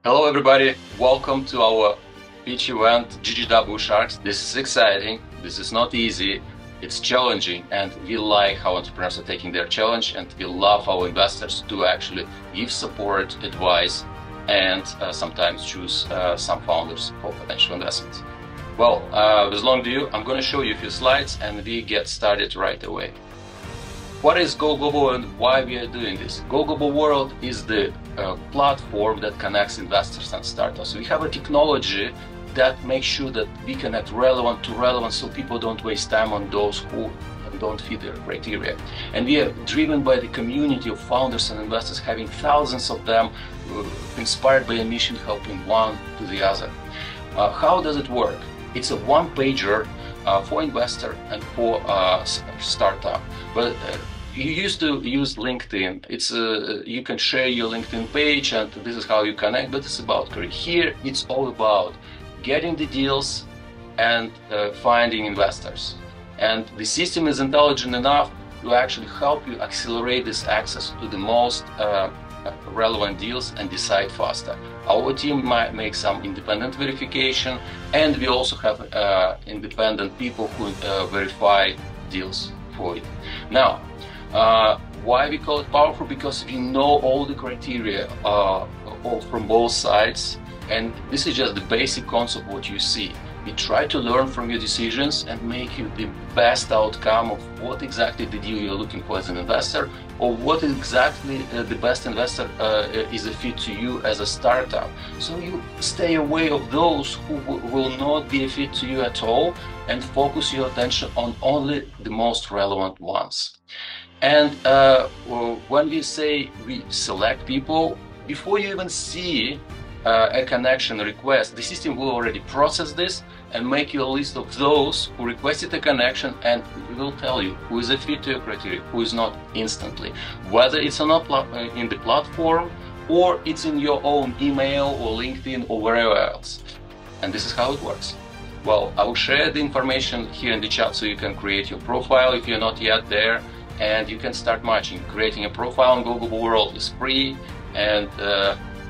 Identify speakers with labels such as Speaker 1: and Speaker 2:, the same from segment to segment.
Speaker 1: Hello everybody, welcome to our pitch event GGW Sharks. This is exciting, this is not easy, it's challenging, and we like how entrepreneurs are taking their challenge, and we love our investors to actually give support, advice, and sometimes choose some founders for potential investments. Well, with long ado, I'm going to show you a few slides and we get started right away. What is Go Global and why we are doing this? Go Global World is the platform that connects investors and startups. We have a technology that makes sure that we connect relevant to relevant, so people don't waste time on those who don't fit their criteria. And we are driven by the community of founders and investors, having thousands of them inspired by a mission, helping one to the other. How does it work? It's a one-pager for investor and for startup. But you used to use LinkedIn. It's you can share your LinkedIn page, and this is how you connect. But it's about career. Here, it's all about getting the deals and finding investors. And the system is intelligent enough to actually help you accelerate this access to the most relevant deals and decide faster. Our team might make some independent verification, and we also have independent people who verify deals for you. Now, why we call it powerful? Because we know all the criteria from both sides, and this is just the basic concept what you see. We try to learn from your decisions and make you the best outcome of what exactly the deal you're looking for as an investor, or what exactly the best investor is a fit to you as a startup. So you stay away of those who will not be a fit to you at all, and focus your attention on only the most relevant ones. And when we say we select people, before you even see a connection request, the system will already process this and make you a list of those who requested a connection, and we will tell you who is a fit to your criteria, who is not, instantly. Whether it's not in the platform, or it's in your own email or LinkedIn or wherever else. And this is how it works. Well, I will share the information here in the chat so you can create your profile if you're not yet there, and you can start matching. Creating a profile on Go Global World is free, and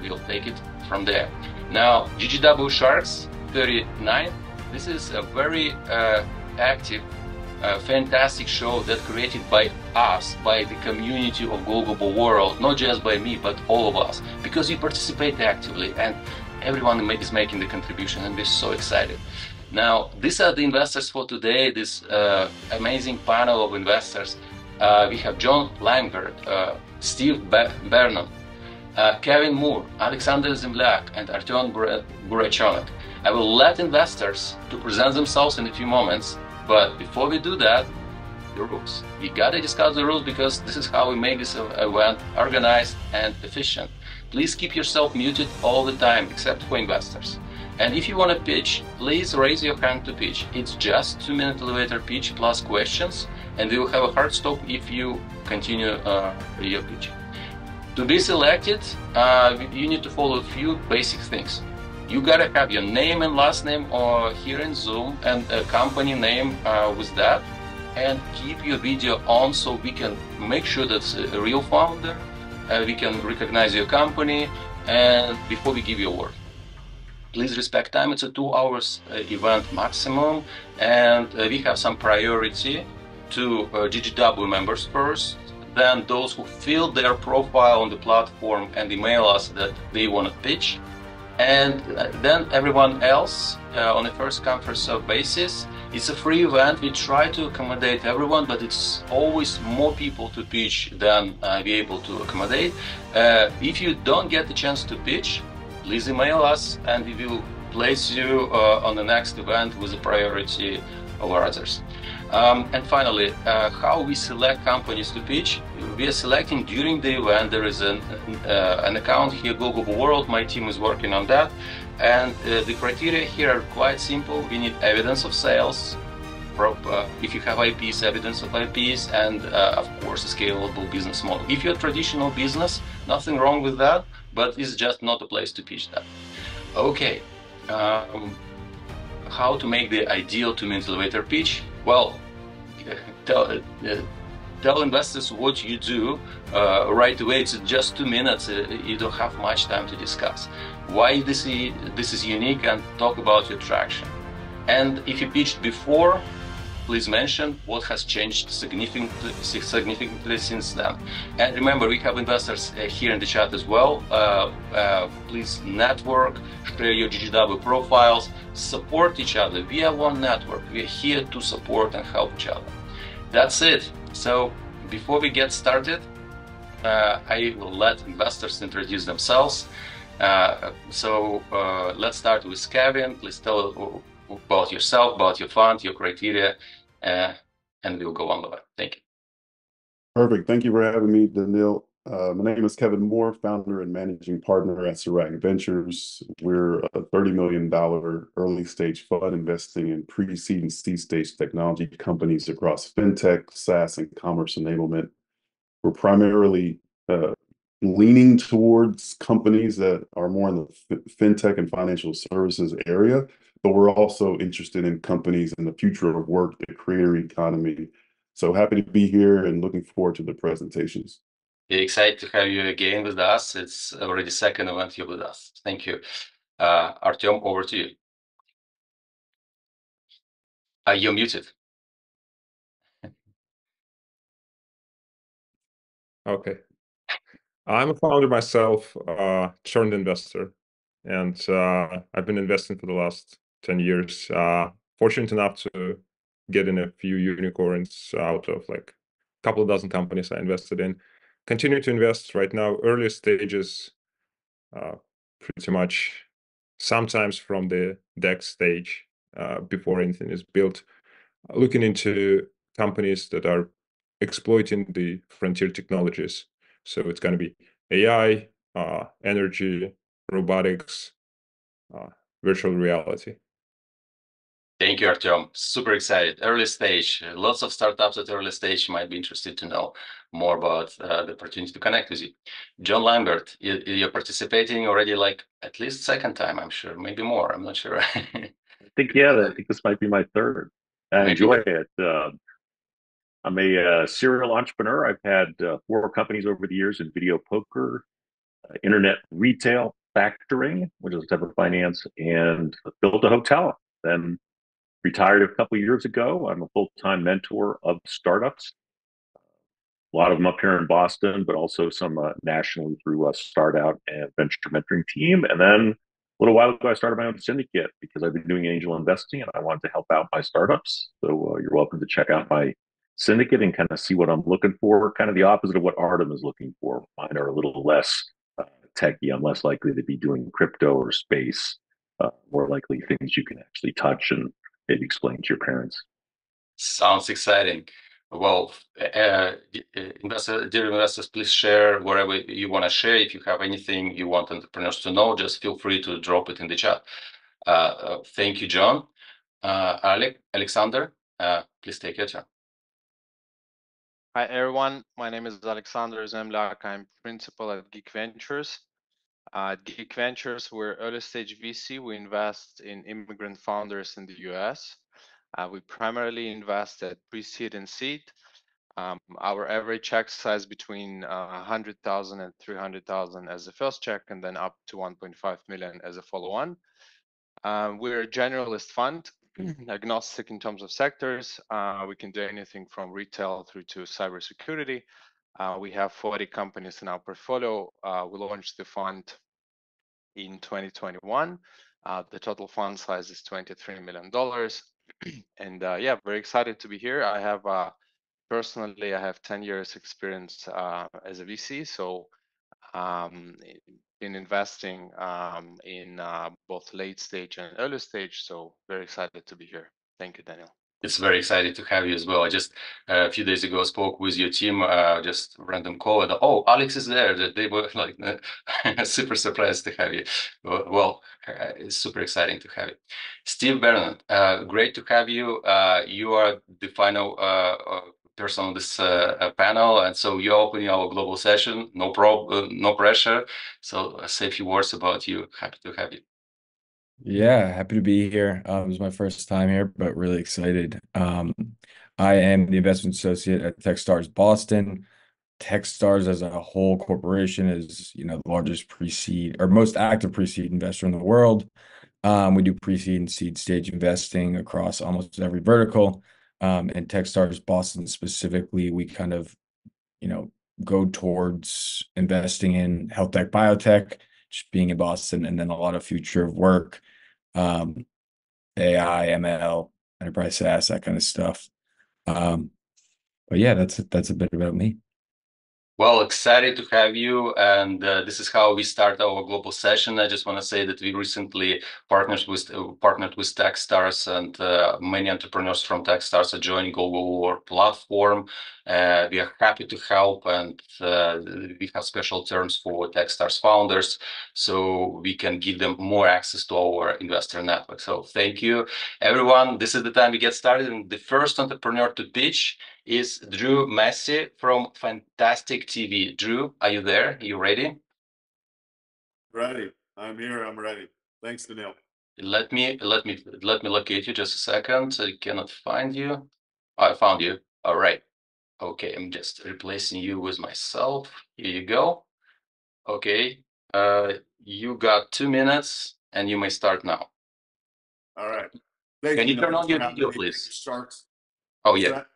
Speaker 1: we'll take it from there. Now, GGW Sharks 39, this is a very active, fantastic show that created by us, by the community of Go Global World, not just by me, but all of us, because we participate actively and everyone is making the contribution, and we're so excited. Now, these are the investors for today, this amazing panel of investors. We have Jon Langbert, Steve Bernard, Kevin Moore, Alexander Zemlyak, and Artem Burachenok. I will let investors to present themselves in a few moments, but before we do that, the rules. We gotta discuss the rules, because this is how we make this event organized and efficient. Please keep yourself muted all the time, except for investors. And if you want to pitch, please raise your hand to pitch. It's just 2-minute elevator pitch plus questions, and we will have a hard stop if you continue your pitch. To be selected, you need to follow a few basic things. You gotta have your name and last name here in Zoom, and a company name with that, and keep your video on so we can make sure that's a real founder. We can recognize your company, and before we give you a word. Please respect time. It's a 2 hours event maximum, and we have some priority to GGW members first, then those who fill their profile on the platform and email us that they want to pitch, and then everyone else on a first-come, first-served basis. It's a free event. We try to accommodate everyone, but it's always more people to pitch than we're able to accommodate. If you don't get the chance to pitch, please email us, and we will place you on the next event with a priority over others. And finally, how we select companies to pitch. We are selecting during the event. There is an account here, Go Global World. My team is working on that. And the criteria here are quite simple. We need evidence of sales, if you have IPs, evidence of IPs, and of course a scalable business model. If you're a traditional business, nothing wrong with that, but it's just not a place to pitch that. Okay, how to make the ideal 2-minute elevator pitch? Well, tell tell investors what you do right away. It's just 2 minutes. You don't have much time to discuss why this is unique, and talk about your traction. And if you pitched before, please mention what has changed significantly since then. And remember, we have investors here in the chat as well. Please network, share your GGW profiles, support each other. We are one network. We are here to support and help each other. That's it. So before we get started, I will let investors introduce themselves. Let's start with Kevin. Please tell about yourself, about your fund, your criteria, and we'll go on the way. Thank you.
Speaker 2: Perfect. Thank you for having me, Daniil. My name is Kevin Moore, founder and managing partner at Serac Ventures. We're a $30 million early stage fund investing in pre-seed and seed stage technology companies across fintech, SaaS, and commerce enablement. We're primarily leaning towards companies that are more in the fintech and financial services area, but we're also interested in companies in the future of work, the creator economy. So happy to be here and looking forward to the presentations.
Speaker 1: Excited to have you again with us. It's already second event you're with us. Thank you. Artem, over to you. You're muted.
Speaker 3: Okay. I'm a founder myself, turned investor, and I've been investing for the last 10 years. Fortunate enough to get in a few unicorns out of like a couple of dozen companies I invested in. Continue to invest right now, early stages, pretty much sometimes from the deck stage, before anything is built, looking into companies that are exploiting the frontier technologies. So it's going to be AI, energy, robotics, virtual reality.
Speaker 1: Thank you, Artem. Super excited. Early stage. Lots of startups at early stage might be interested to know more about the opportunity to connect with you. Jon Langbert, you're participating already like at least second time, I'm sure. Maybe more. I'm not sure.
Speaker 4: I think this might be my third. I enjoy it. I'm a serial entrepreneur. I've had 4 companies over the years in video poker, internet retail, factoring, which is a type of finance, and built a hotel. Then retired a couple of years ago. I'm a full-time mentor of startups. A lot of them up here in Boston, but also some nationally through a Start Out and venture mentoring team. And then a little while ago, I started my own syndicate because I've been doing angel investing and I wanted to help out my startups. So you're welcome to check out my syndicate and kind of see what I'm looking for. Kind of the opposite of what Artem is looking for. Mine are a little less techy. I'm less likely to be doing crypto or space. More likely things you can actually touch and maybe explain to your parents.
Speaker 1: Sounds exciting. Well, dear investors, please share wherever you want to share. If you have anything you want entrepreneurs to know, just feel free to drop it in the chat. Thank you, Jon. Alexander, please take your turn.
Speaker 5: Hi, everyone. My name is Alexander Zemlyak. I'm principal at Geek Ventures. At Geek Ventures, we're early stage VC. We invest in immigrant founders in the US. We primarily invest at pre-seed and seed. Our average check size between 100,000 and 300,000 as a first check, and then up to 1.5 million as a follow-on. We're a generalist fund, agnostic in terms of sectors. We can do anything from retail through to cybersecurity. We have 40 companies in our portfolio. We launched the fund in 2021. The total fund size is $23 million. And yeah, very excited to be here. I have personally, I have 10 years experience as a VC. So been investing in both late stage and early stage. So very excited to be here. Thank you, Daniil.
Speaker 1: It's very exciting to have you as well. I just a few days ago spoke with your team, just random call, and oh, Alex is there. They were like super surprised to have you. Well, it's super exciting to have you. Steve Bernard, great to have you. You are the final person on this panel, and so you're opening our global session. No problem, no pressure. So say a few words about you. Happy to have you.
Speaker 6: Yeah, happy to be here. It was my first time here, but really excited. I am the investment associate at Techstars Boston. Techstars as a whole corporation is, the largest pre-seed or most active pre-seed investor in the world. We do pre-seed and seed stage investing across almost every vertical. And Techstars Boston specifically, we kind of, you know, go towards investing in health tech, biotech, just being in Boston, and then a lot of future of work, um, AI, ML, enterprise SaaS, that kind of stuff. Um, but yeah, that's a bit about me.
Speaker 1: Well, excited to have you, and this is how we start our global session. I just want to say that we recently partnered with Techstars, and many entrepreneurs from Techstars are joining our platform. We are happy to help, and we have special terms for Techstars founders, so we can give them more access to our investor network. So thank you, everyone. This is the time we get started, and the first entrepreneur to pitch is Drew Massey from Fantastic TV. Drew, are you there? Are you ready?
Speaker 2: Ready. I'm here. I'm ready. Thanks, Daniil.
Speaker 1: Let me locate you just a second. I cannot find you. Oh, I found you. All right. Okay, I'm just replacing you with myself. Here you go. Okay. You got 2 minutes and you may start now.
Speaker 2: All right. Thanks,
Speaker 1: Can you
Speaker 2: Daniil.
Speaker 1: turn on
Speaker 2: Thanks for
Speaker 1: your
Speaker 2: having
Speaker 1: video,
Speaker 2: me.
Speaker 1: please?
Speaker 2: Sharks.
Speaker 1: Oh,
Speaker 2: What's
Speaker 1: yeah.
Speaker 2: that?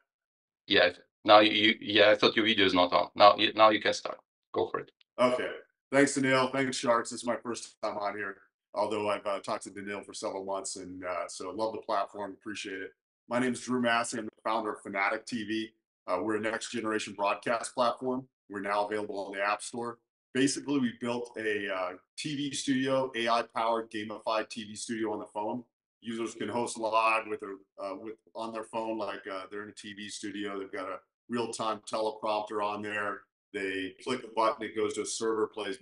Speaker 1: Yeah. Now yeah, I thought your video is not on. Now you can start. Go for it.
Speaker 2: Okay. Thanks, Daniil. Thanks, Sharks. This is my first time on here, although I've talked to Daniil for several months, and so love the platform. Appreciate it. My name is Drew Massey. I'm the founder of Fanatic TV. We're a next generation broadcast platform. We're now available on the App Store. Basically, we built a TV studio, AI powered gamified TV studio on the phone. Users can host live with on their phone like they're in a TV studio. They've got a real time teleprompter on there. They click a button, it goes to a server, plays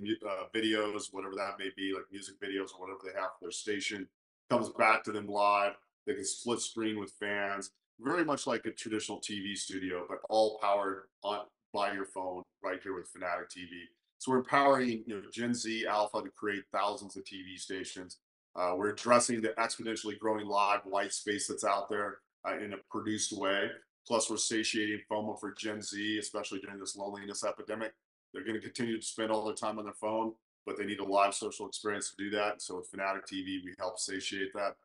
Speaker 2: videos, whatever that may be, like music videos or whatever they have for their station, comes back to them live. They can split screen with fans, very much like a traditional TV studio, but all powered on by your phone right here with Fanatic TV. So we're empowering Gen Z Alpha to create thousands of TV stations. We're addressing the exponentially growing live white space that's out there in a produced way. Plus, we're satiating FOMO for Gen Z, especially during this loneliness epidemic. They're going to continue to spend all their time on their phone, but they need a live social experience to do that. So with Fanatic TV, we help satiate that.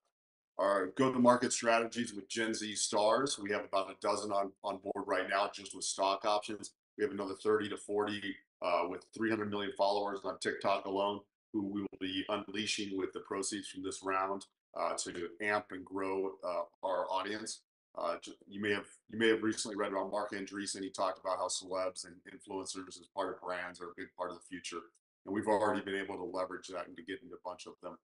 Speaker 2: Our go-to-market strategies with Gen Z stars, we have about a dozen on board right now, just with stock options. We have another 30 to 40 with 300 million followers on TikTok alone, who we will be unleashing with the proceeds from this round to amp and grow our audience. You may have recently read about Mark Andreessen. He talked about how celebs and influencers as part of brands are a big part of the future, and we've already been able to leverage that and to get into a bunch of them.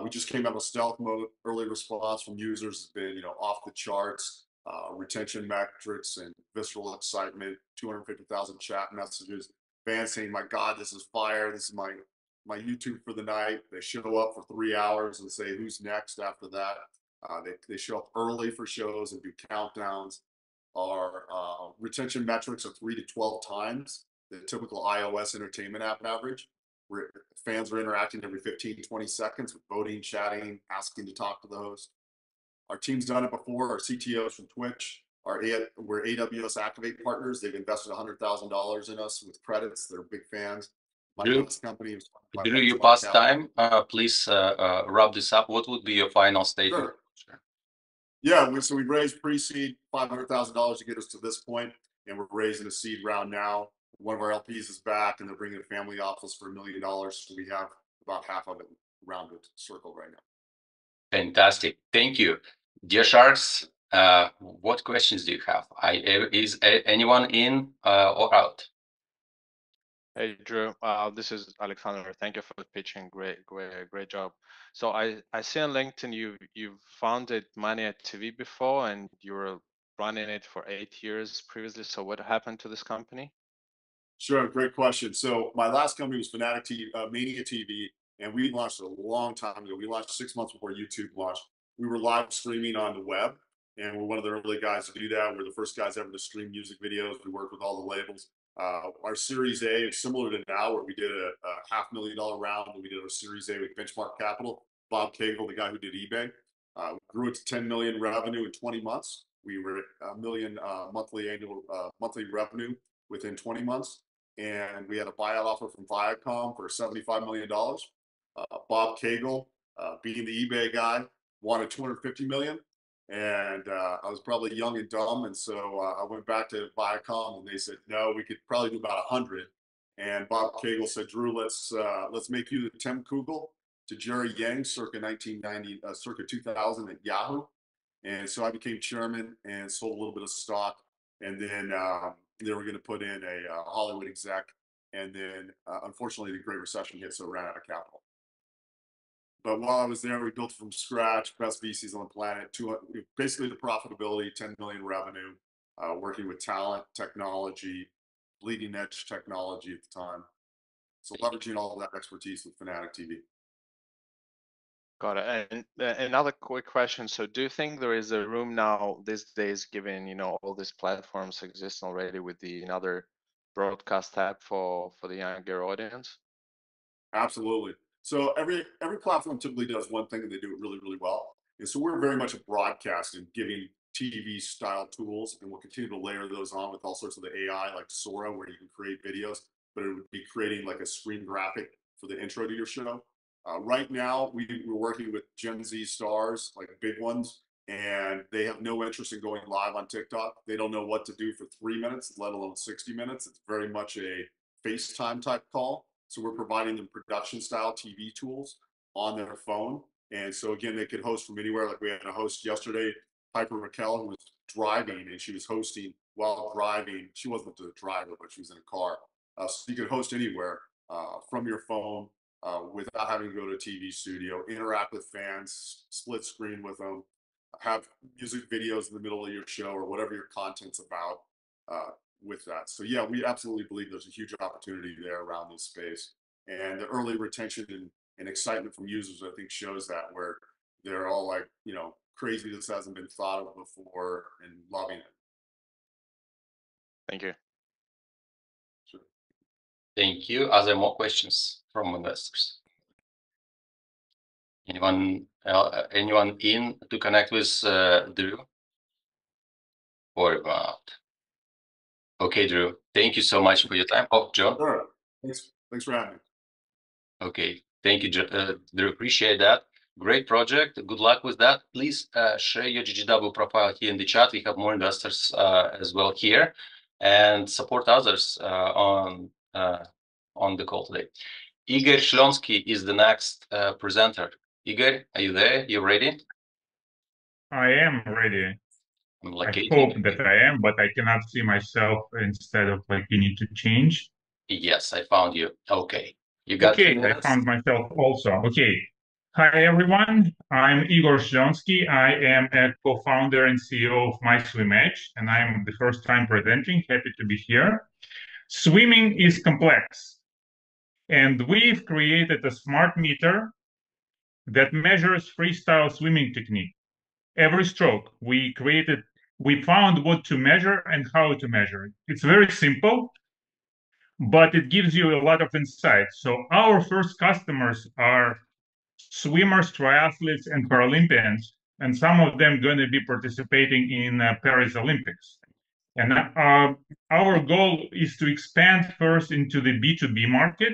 Speaker 2: We just came out of stealth mode. Early response from users has been, off the charts. Retention metrics and visceral excitement. 250,000 chat messages. Fans saying, "My God, this is fire! This is my YouTube for the night." They show up for 3 hours and say, "Who's next?" After that, they show up early for shows and do countdowns. Our retention metrics are 3 to 12 times the typical iOS entertainment app average. Fans are interacting every 15 to 20 seconds with voting, chatting, asking to talk to the host. Our team's done it before. Our CTOs from Twitch, we're AWS Activate partners. They've invested $100,000 in us with credits. They're big fans. My
Speaker 1: Drew,
Speaker 2: last company was
Speaker 1: Drew, you passed time. Please wrap this up. What would be your final statement?
Speaker 2: Sure. Yeah, so we raised pre-seed $500,000 to get us to this point, and we're raising a seed round now. One of our LPs is back, and they're bringing a family office for $1 million. So we have about half of it rounded circled right now.
Speaker 1: Fantastic. Thank you. Dear Sharks, what questions do you have? Is anyone in or out?
Speaker 5: Hey Drew, this is Alexander. Thank you for pitching. Great job. So I see on LinkedIn you've founded Mania TV before, and you were running it for 8 years previously. So what happened to this company?
Speaker 2: Sure, great question. So my last company was Fanatic TV, Mania TV, and we launched a long time ago. We launched 6 months before YouTube launched. We were live streaming on the web, and we're one of the early guys to do that. We're the first guys ever to stream music videos. We work with all the labels. Our Series A is similar to now, where we did a $500,000 round, and we did our Series A with Benchmark Capital. Bob Cagle, the guy who did eBay. Grew it to 10 million revenue in 20 months. We were at a million monthly revenue within 20 months. And we had a buyout offer from Viacom for $75 million. Bob Cagle, being the eBay guy, wanted 250 million. And I was probably young and dumb. And so I went back to Viacom and they said, no, we could probably do about 100. And Bob Cagle said, Drew, let's make you the Tim Kugel to Jerry Yang circa 1990, circa 2000 at Yahoo. And so I became chairman and sold a little bit of stock. And then they were going to put in a Hollywood exec. And then unfortunately, the Great Recession hit, so ran out of capital. But while I was there, we built it from scratch, best VCs on the planet, basically the profitability, 10 million revenue, working with talent, technology, bleeding edge technology at the time. So leveraging all of that expertise with Fanatic TV.
Speaker 5: Got it. And another quick question. So do you think there is a room now these days, given, you know, all these platforms exist already with the another broadcast app for the younger audience?
Speaker 2: Absolutely. So every platform typically does one thing and they do it really, really well. And so we're very much a broadcast and giving TV style tools, and we'll continue to layer those on with all sorts of the AI like Sora, where you can create videos, but it would be creating like a screen graphic for the intro to your show. Right now, we're working with Gen Z stars, like big ones, and they have no interest in going live on TikTok. They don't know what to do for 3 minutes, let alone 60 minutes. It's very much a FaceTime type call. So we're providing them production style TV tools on their phone. And so again, they could host from anywhere. Like we had a host yesterday, Piper Raquel, who was driving, and she was hosting while driving. She wasn't the driver, but she was in a car. So you could host anywhere from your phone without having to go to a TV studio, interact with fans, split screen with them, have music videos in the middle of your show or whatever your content's about with that. So yeah, we absolutely believe there's a huge opportunity there around this space. And the early retention and excitement from users, I think, shows that, where they're all like, you know, crazy, this hasn't been thought of before, and loving it.
Speaker 5: Thank you.
Speaker 2: Sure.
Speaker 1: Thank you. Are there more questions from investors? Anyone in to connect with Drew? Or about? Okay, Drew. Thank you so much for your time. Oh, John.
Speaker 2: Sure. Thanks for having me.
Speaker 1: Okay. Thank you, Drew. Appreciate that. Great project. Good luck with that. Please share your GGW profile here in the chat. We have more investors as well here, and support others on the call today. Igor Shlonsky is the next presenter. Igor, are you there? You ready?
Speaker 7: I am ready.
Speaker 1: I'm
Speaker 7: I
Speaker 1: locating.
Speaker 7: hope that I am, but I cannot see myself instead of like you need to change.
Speaker 1: Yes, I found you. Okay. You got
Speaker 7: Okay,
Speaker 1: 2
Speaker 7: I
Speaker 1: minutes?
Speaker 7: found myself also. Okay. Hi, everyone. I'm Igor Shlonsky. I am a co-founder and CEO of My Swim Edge, and I'm the first time presenting. Happy to be here. Swimming is complex, and we've created a smart meter that measures freestyle swimming technique. Every stroke, we found what to measure and how to measure it. It's very simple, but it gives you a lot of insight. So our first customers are swimmers, triathletes, and Paralympians, and some of them going to be participating in Paris Olympics. And our goal is to expand first into the B2B market,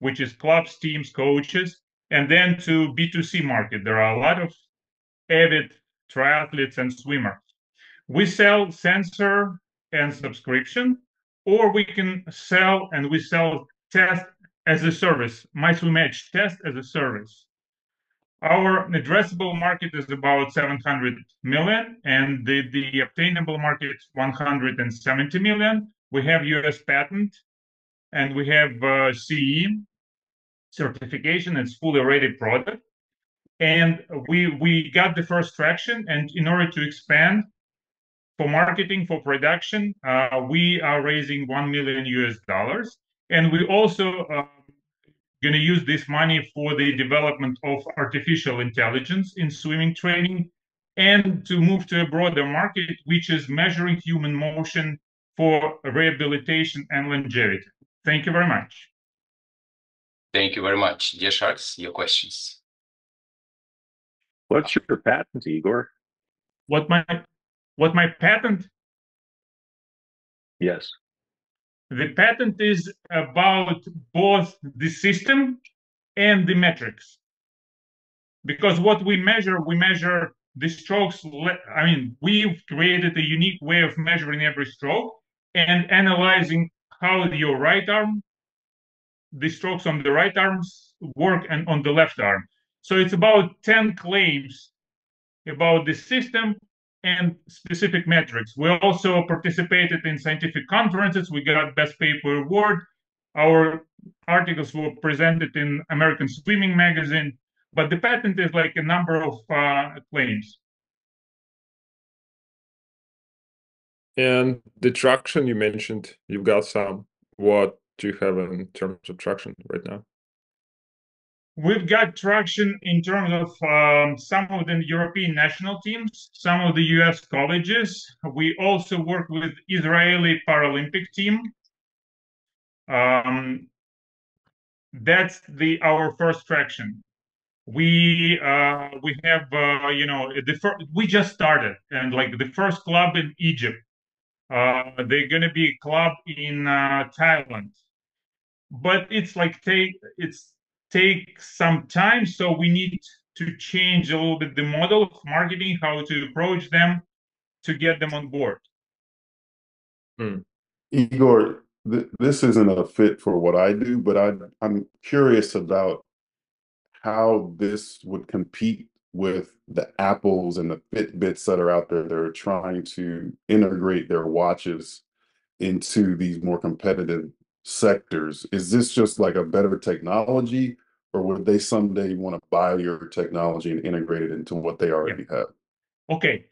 Speaker 7: which is clubs, teams, coaches, and then to B2C market. There are a lot of avid triathletes and swimmers. We sell sensor and subscription, or we can sell test as a service, My Swim Edge test as a service. Our addressable market is about 700 million, and the obtainable market is 170 million. We have US patent, and we have CE certification. It's fully rated product. And we got the first traction, and in order to expand for marketing, for production, we are raising $1 million US, and we also going to use this money for the development of artificial intelligence in swimming training, and to move to a broader market, which is measuring human motion for rehabilitation and longevity. Thank you very much.
Speaker 1: Thank you very much. Dear Sharks, your questions.
Speaker 4: What's your patent, Igor?
Speaker 7: What my patent?
Speaker 4: Yes.
Speaker 7: The patent is about both the system and the metrics. Because what we measure the strokes. I mean, we've created a unique way of measuring every stroke and analyzing how your right arm, the strokes on the right arms work and on the left arm. So it's about 10 claims about the system and specific metrics. We also participated in scientific conferences. We got Best Paper Award. Our articles were presented in American Swimming Magazine, but the patent is like a number of claims.
Speaker 3: And the traction you mentioned, you've got some. What do you have in terms of traction right now?
Speaker 7: We've got traction in terms of some of the European national teams, some of the US colleges. We also work with Israeli Paralympic team. That's our first traction. We have we just started, and like the first club in Egypt. They're gonna be a club in Thailand, but it's like take some time. So we need to change a little bit the model of marketing, how to approach them to get them on board.
Speaker 2: Igor, this isn't a fit for what I do, but I'm curious about how this would compete with the Apples and the Fitbits that are out there that are trying to integrate their watches into these more competitive sectors. Is this just like a better technology, or would they someday want to buy your technology and integrate it into what they already have?
Speaker 7: Okay,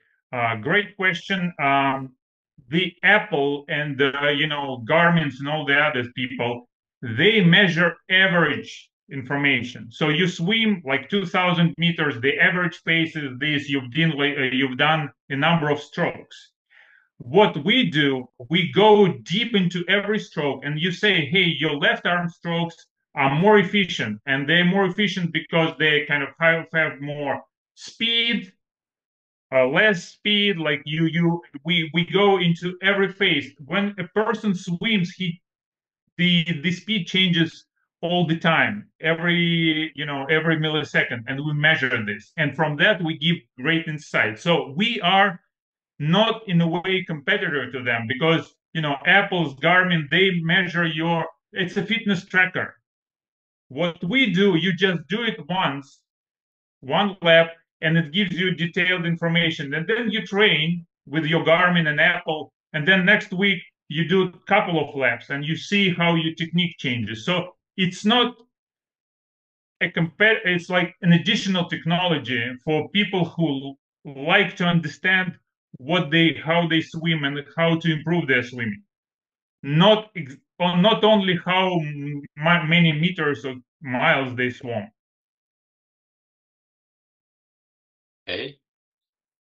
Speaker 7: great question. The Apple and the Garmin's and all the other people, they measure average information. So you swim like 2,000 meters. The average pace is this. You've done a number of strokes. What we do, we go deep into every stroke, and you say, hey, your left arm strokes are more efficient, and they're more efficient because they kind of have more speed, less speed. Like we go into every phase. When a person swims, the speed changes all the time, every millisecond, and we measure this, and from that we give great insight. So we are not in a way competitor to them, because Apple's Garmin, they measure it's a fitness tracker. What we do, you just do it once, one lap, and it gives you detailed information, and then you train with your Garmin and Apple, and then next week you do a couple of laps and you see how your technique changes. So it's not it's like an additional technology for people who like to understand how they swim and how to improve their swimming. Not only how many meters or miles they swim.
Speaker 1: Okay.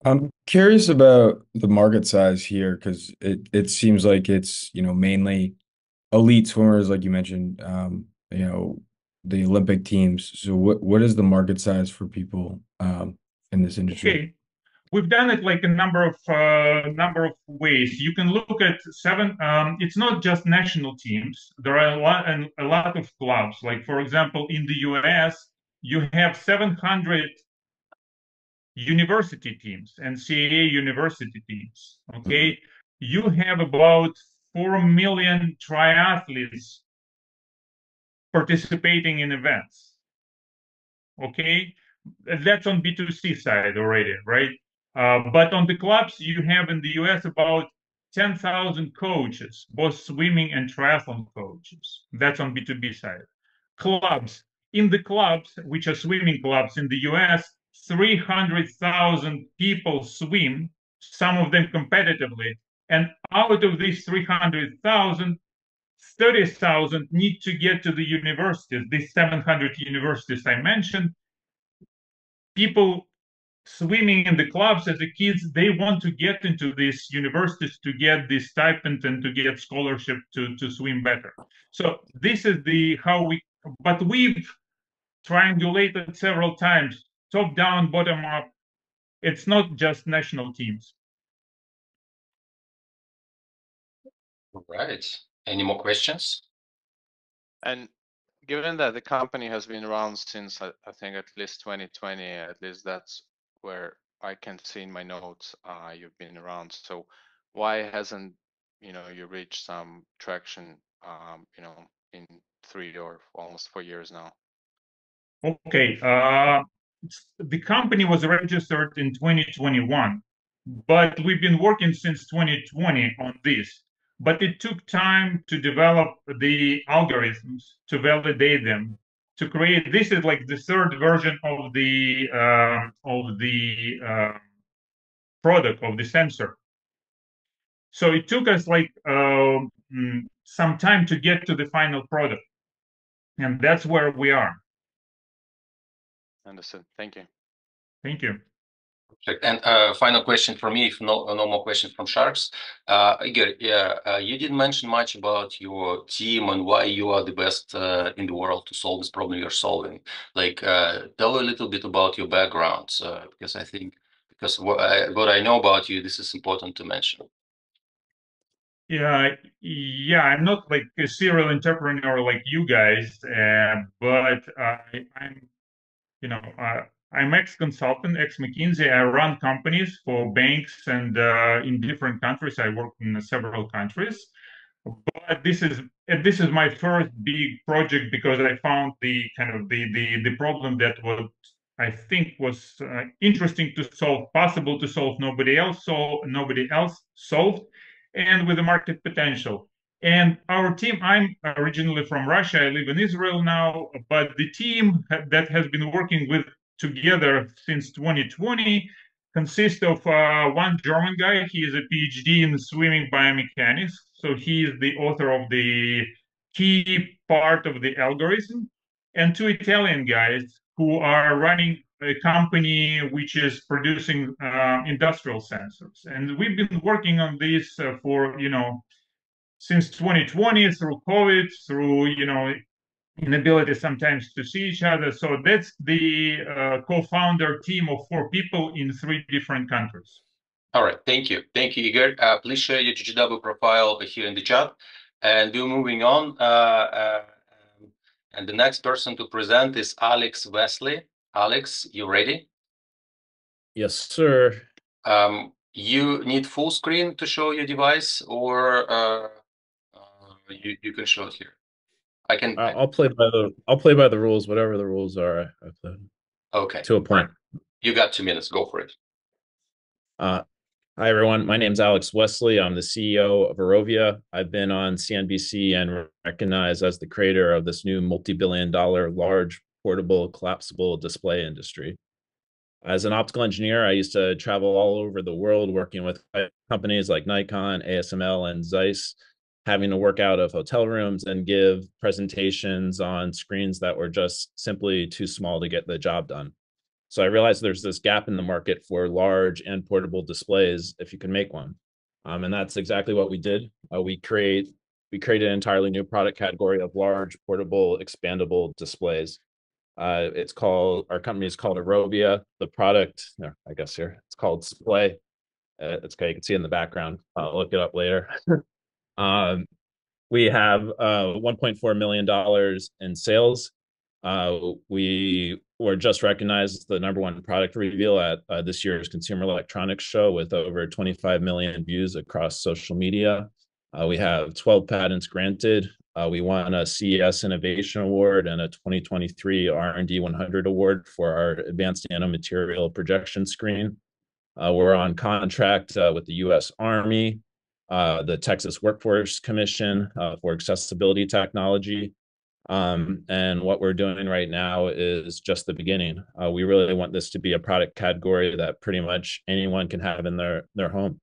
Speaker 6: I'm curious about the market size here, because it seems like it's mainly elite swimmers, like you mentioned, the Olympic teams. So what is the market size for people in this industry?
Speaker 7: Okay. We've done it like a number of ways. You can look at seven. It's not just national teams. There are a lot of clubs. Like for example, in the US, you have 700 university teams, NCAA university teams. Okay, you have about 4 million triathletes participating in events. Okay, that's on B2C side already, right? But on the clubs, you have in the US about 10,000 coaches, both swimming and triathlon coaches. That's on B2B side. Clubs. In the clubs, which are swimming clubs in the US, 300,000 people swim, some of them competitively. And out of these 300,000, 30,000 need to get to the universities, these 700 universities I mentioned. People swimming in the clubs as a kids, they want to get into these universities to get this stipend and to get scholarship to swim better. So this is but we've triangulated several times top down, bottom up. It's not just national teams.
Speaker 1: All right. Any more questions?
Speaker 5: And given that the company has been around since I think at least 2020, at least that's where I can see in my notes, you've been around. So why hasn't you reached some traction in 3 or almost 4 years now?
Speaker 7: Okay, the company was registered in 2021, but we've been working since 2020 on this. But it took time to develop the algorithms, to validate them, to create. This is like the third version of the product of the sensor. So it took us like some time to get to the final product, and that's where we are.
Speaker 5: Understood. Thank you.
Speaker 7: Thank you.
Speaker 1: And final question from me, if no more questions from Sharks. Igor, you didn't mention much about your team and why you are the best in the world to solve this problem you're solving. Like, tell a little bit about your background, because I think what I know about you, this is important to mention.
Speaker 7: Yeah, I'm not like a serial entrepreneur like you guys, but I'm ex-consultant, ex-McKinsey. I run companies for banks and in different countries. I work in several countries. But this is my first big project because I found the kind of the problem that was I think was interesting to solve, possible to solve. Nobody else solved, and with the market potential. And our team, I'm originally from Russia. I live in Israel now, but the team that has been working with together since 2020 consists of one German guy. He is a PhD in swimming biomechanics. So he is the author of the key part of the algorithm. And two Italian guys who are running a company which is producing industrial sensors. And we've been working on this for, since 2020 through COVID, through, inability sometimes to see each other. So that's the co-founder team of 4 people in 3 different countries.
Speaker 1: All right, thank you, Igor. Please share your GGW profile here in the chat, and we're moving on. And the next person to present is Alex Wesley. Alex, you ready?
Speaker 8: Yes, sir.
Speaker 1: You need full screen to show your device, or you can show it here. I can.
Speaker 8: I'll play by the rules. Whatever the rules are, I play.
Speaker 1: Okay.
Speaker 8: To a point.
Speaker 1: You got 2 minutes. Go for it.
Speaker 8: Hi, everyone. My name's Alex Wesley. I'm the CEO of Arovia. I've been on CNBC and recognized as the creator of this new multi-billion-dollar large portable collapsible display industry. As an optical engineer, I used to travel all over the world working with companies like Nikon, ASML, and Zeiss, having to work out of hotel rooms and give presentations on screens that were just simply too small to get the job done. So I realized there's this gap in the market for large and portable displays if you can make one. And that's exactly what we did. We created an entirely new product category of large, portable, expandable displays. Our company is called Arovia. The product, I guess here, it's called Display. It's okay, you can see in the background. I'll look it up later. We have $1.4 million in sales. We were just recognized as the #1 product reveal at this year's Consumer Electronics Show with over 25 million views across social media. We have 12 patents granted. We won a CES Innovation Award and a 2023 R&D 100 Award for our advanced nanomaterial projection screen. We're on contract with the U.S. Army, the Texas Workforce Commission for accessibility technology. And what we're doing right now is just the beginning. We really want this to be a product category that pretty much anyone can have in their home.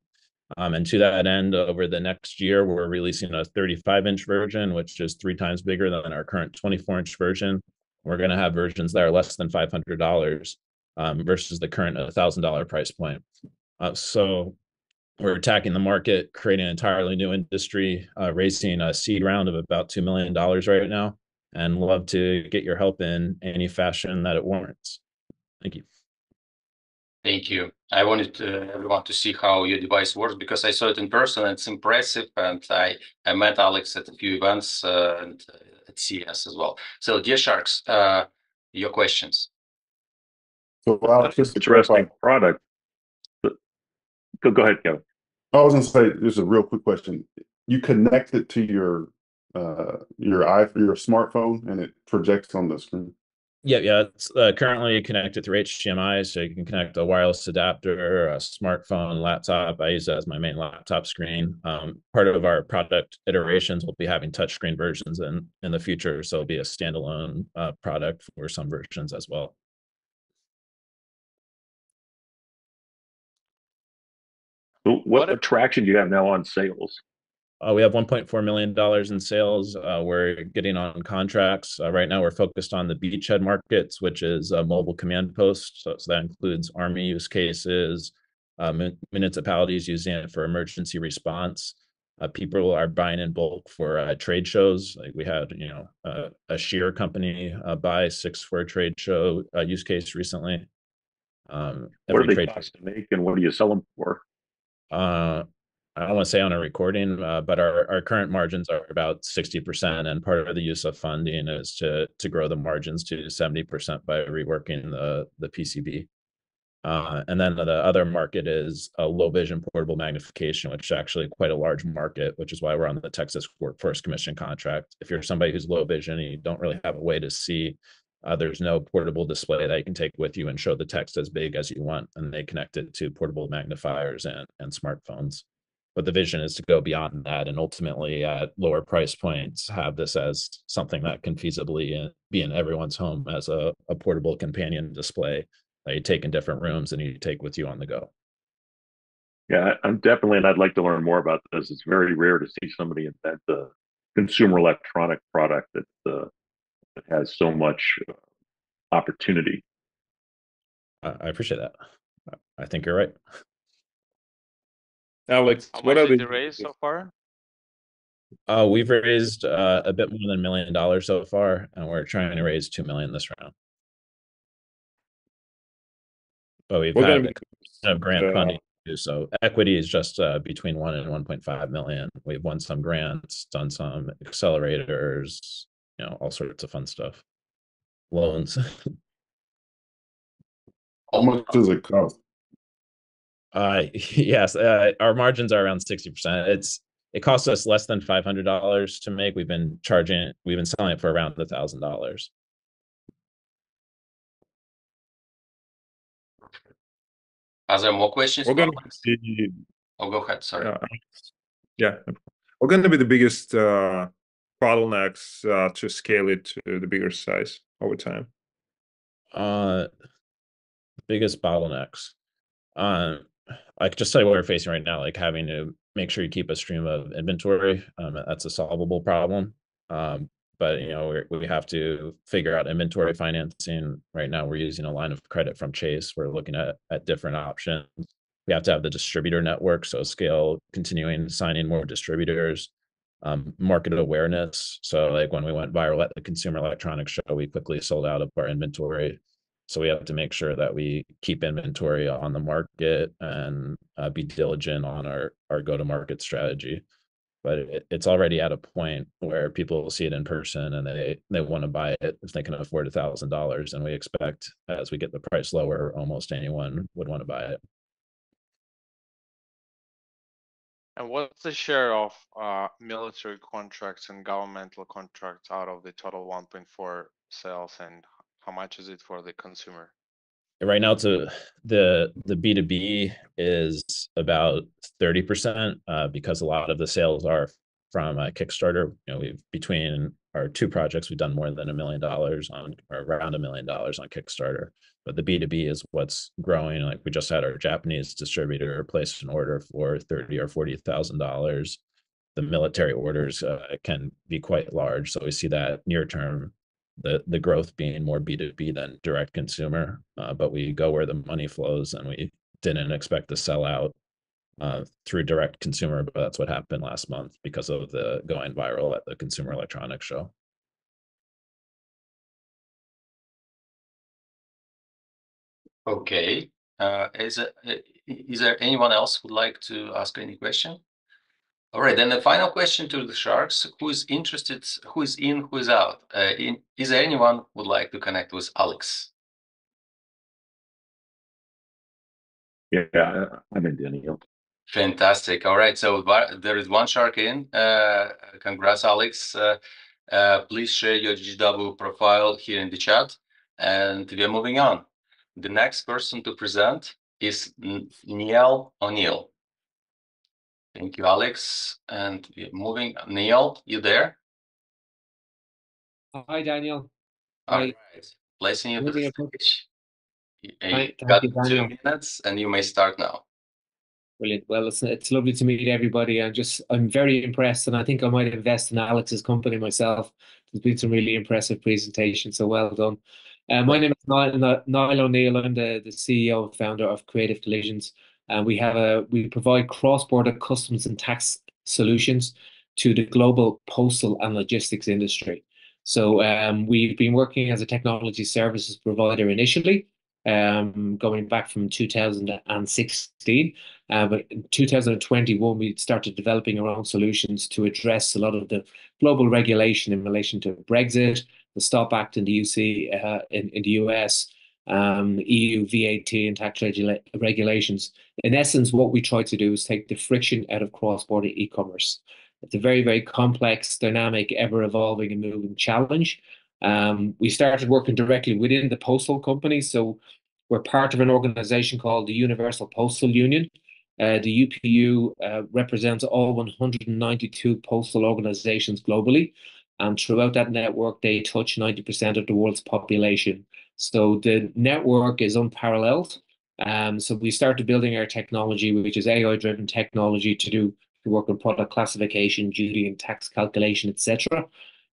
Speaker 8: And to that end, over the next year, we're releasing a 35-inch version, which is 3 times bigger than our current 24-inch version. We're going to have versions that are less than $500 versus the current $1,000 price point. So we're attacking the market, creating an entirely new industry, raising a seed round of about $2 million right now, and love to get your help in any fashion that it warrants. Thank you.
Speaker 1: Thank you. I wanted everyone to see how your device works because I saw it in person. It's impressive, and I met Alex at a few events and at CES as well. So, dear Sharks, your questions.
Speaker 2: So Alex, just to
Speaker 4: Interesting
Speaker 2: clarify,
Speaker 4: product. Go ahead, Kevin.
Speaker 2: I was going to say, just a real quick question. You connect it to your smartphone, and it projects on the screen.
Speaker 8: Yeah. It's currently connected through HDMI, so you can connect a wireless adapter, a smartphone, laptop. I use that as my main laptop screen. Part of our product iterations will be having touchscreen versions in the future, so it'll be a standalone product for some versions as well.
Speaker 4: What traction do you have now on sales?
Speaker 8: We have $1.4 million in sales. We're getting on contracts. Right now, we're focused on the beachhead markets, which is mobile command posts. So that includes Army use cases, municipalities using it for emergency response. People are buying in bulk for trade shows. Like we had, a shear company buy 6 for a trade show use case recently.
Speaker 4: What do they cost to make, and what do you sell them for?
Speaker 8: I don't want to say on a recording, but our current margins are about 60%, and part of the use of funding is to grow the margins to 70% by reworking the PCB. And then the other market is a low vision portable magnification, which is actually quite a large market, which is why we're on the Texas Workforce Commission contract. If you're somebody who's low vision and you don't really have a way to see, there's no portable display that you can take with you and show the text as big as you want, and they connect it to portable magnifiers and smartphones. But the vision is to go beyond that and ultimately at lower price points have this as something that can feasibly be in everyone's home as a portable companion display that you take in different rooms and you take with you on the go.
Speaker 4: Yeah, I'm definitely, and I'd like to learn more about this. It's very rare to see somebody invent a consumer electronic product that has so much opportunity.
Speaker 8: I appreciate that. I think you're right.
Speaker 3: Alex,
Speaker 5: How
Speaker 3: what
Speaker 5: much
Speaker 3: are
Speaker 5: did you raise so far?
Speaker 8: We've raised a bit more than $1 million so far, and we're trying to raise $2 million this round. But we've had a kind of grant funding too. So equity is just between 1 and 1.5 million. We've won some grants, done some accelerators, all sorts of fun stuff. Loans.
Speaker 2: How much does it cost?
Speaker 8: Yes, our margins are around 60%. It costs us less than $500 to make. We've been selling it for around $1,000.
Speaker 1: Are there more questions?
Speaker 3: We're going to see.
Speaker 1: Oh, go ahead. Sorry.
Speaker 3: Yeah, we're going to be the biggest bottlenecks to scale it to the bigger size over time.
Speaker 8: Biggest bottlenecks. I could just tell you what we're facing right now, like having to make sure you keep a stream of inventory. That's a solvable problem. But we have to figure out inventory financing. Right now, we're using a line of credit from Chase. We're looking at different options. We have to have the distributor network, so scale, continuing signing more distributors, market awareness. So like when we went viral at the Consumer Electronics Show, we quickly sold out of our inventory. So we have to make sure that we keep inventory on the market and be diligent on our go-to-market strategy. But it's already at a point where people will see it in person and they want to buy it if they can afford $1,000. And we expect as we get the price lower, almost anyone would want to buy it.
Speaker 5: And what's the share of military contracts and governmental contracts out of the total 1.4 sales, and how much is it for the consumer?
Speaker 8: Right now, the B2B is about 30% because a lot of the sales are from Kickstarter. Between our 2 projects, we've done more than $1 million on, or around $1 million on Kickstarter. But the B2B is what's growing. Like we just had our Japanese distributor place an order for $30,000 or $40,000. The military orders can be quite large, so we see that near term the growth being more B2B than direct consumer, but we go where the money flows, and we didn't expect to sell out through direct consumer, but that's what happened last month because of the going viral at the Consumer Electronics Show.
Speaker 1: Okay. Is there anyone else who would like to ask any question? All right, then the final question to the Sharks: who is interested? Who is in? Who is out? Is there anyone who would like to connect with Alex?
Speaker 4: Yeah, I'm in Daniel.
Speaker 1: Fantastic. All right, so there is one Shark in. Congrats, Alex. Please share your GGW profile here in the chat, and we are moving on. The next person to present is Neil O'Neill. Thank you, Alex. And we're moving. Neil, you there?
Speaker 9: Hi, Daniel.
Speaker 1: All
Speaker 9: Hi.
Speaker 1: right. Placing you to the stage. You
Speaker 9: Thank
Speaker 1: got
Speaker 9: you, Daniel.
Speaker 1: 2 minutes, and you may start now.
Speaker 9: Brilliant. Well, it's lovely to meet everybody. I'm very impressed, and I think I might invest in Alex's company myself. There's been some really impressive presentations, so well done. My name is Niall O'Neill. I'm the CEO and founder of Creative Collisions, and we provide cross-border customs and tax solutions to the global postal and logistics industry. So we've been working as a technology services provider initially, going back from 2016. But in 2021, we started developing our own solutions to address a lot of the global regulation in relation to Brexit, the Stop Act in the UC, in the US, EU VAT and tax regulations. In essence, what we try to do is take the friction out of cross-border e-commerce. It's a very, very complex, dynamic, ever-evolving and moving challenge. We started working directly within the postal company, so we're part of an organization called the Universal Postal Union. The UPU represents all 192 postal organizations globally, and throughout that network, they touch 90% of the world's population. So the network is unparalleled. So we started building our technology, which is AI-driven technology to work on product classification, duty and tax calculation, etc.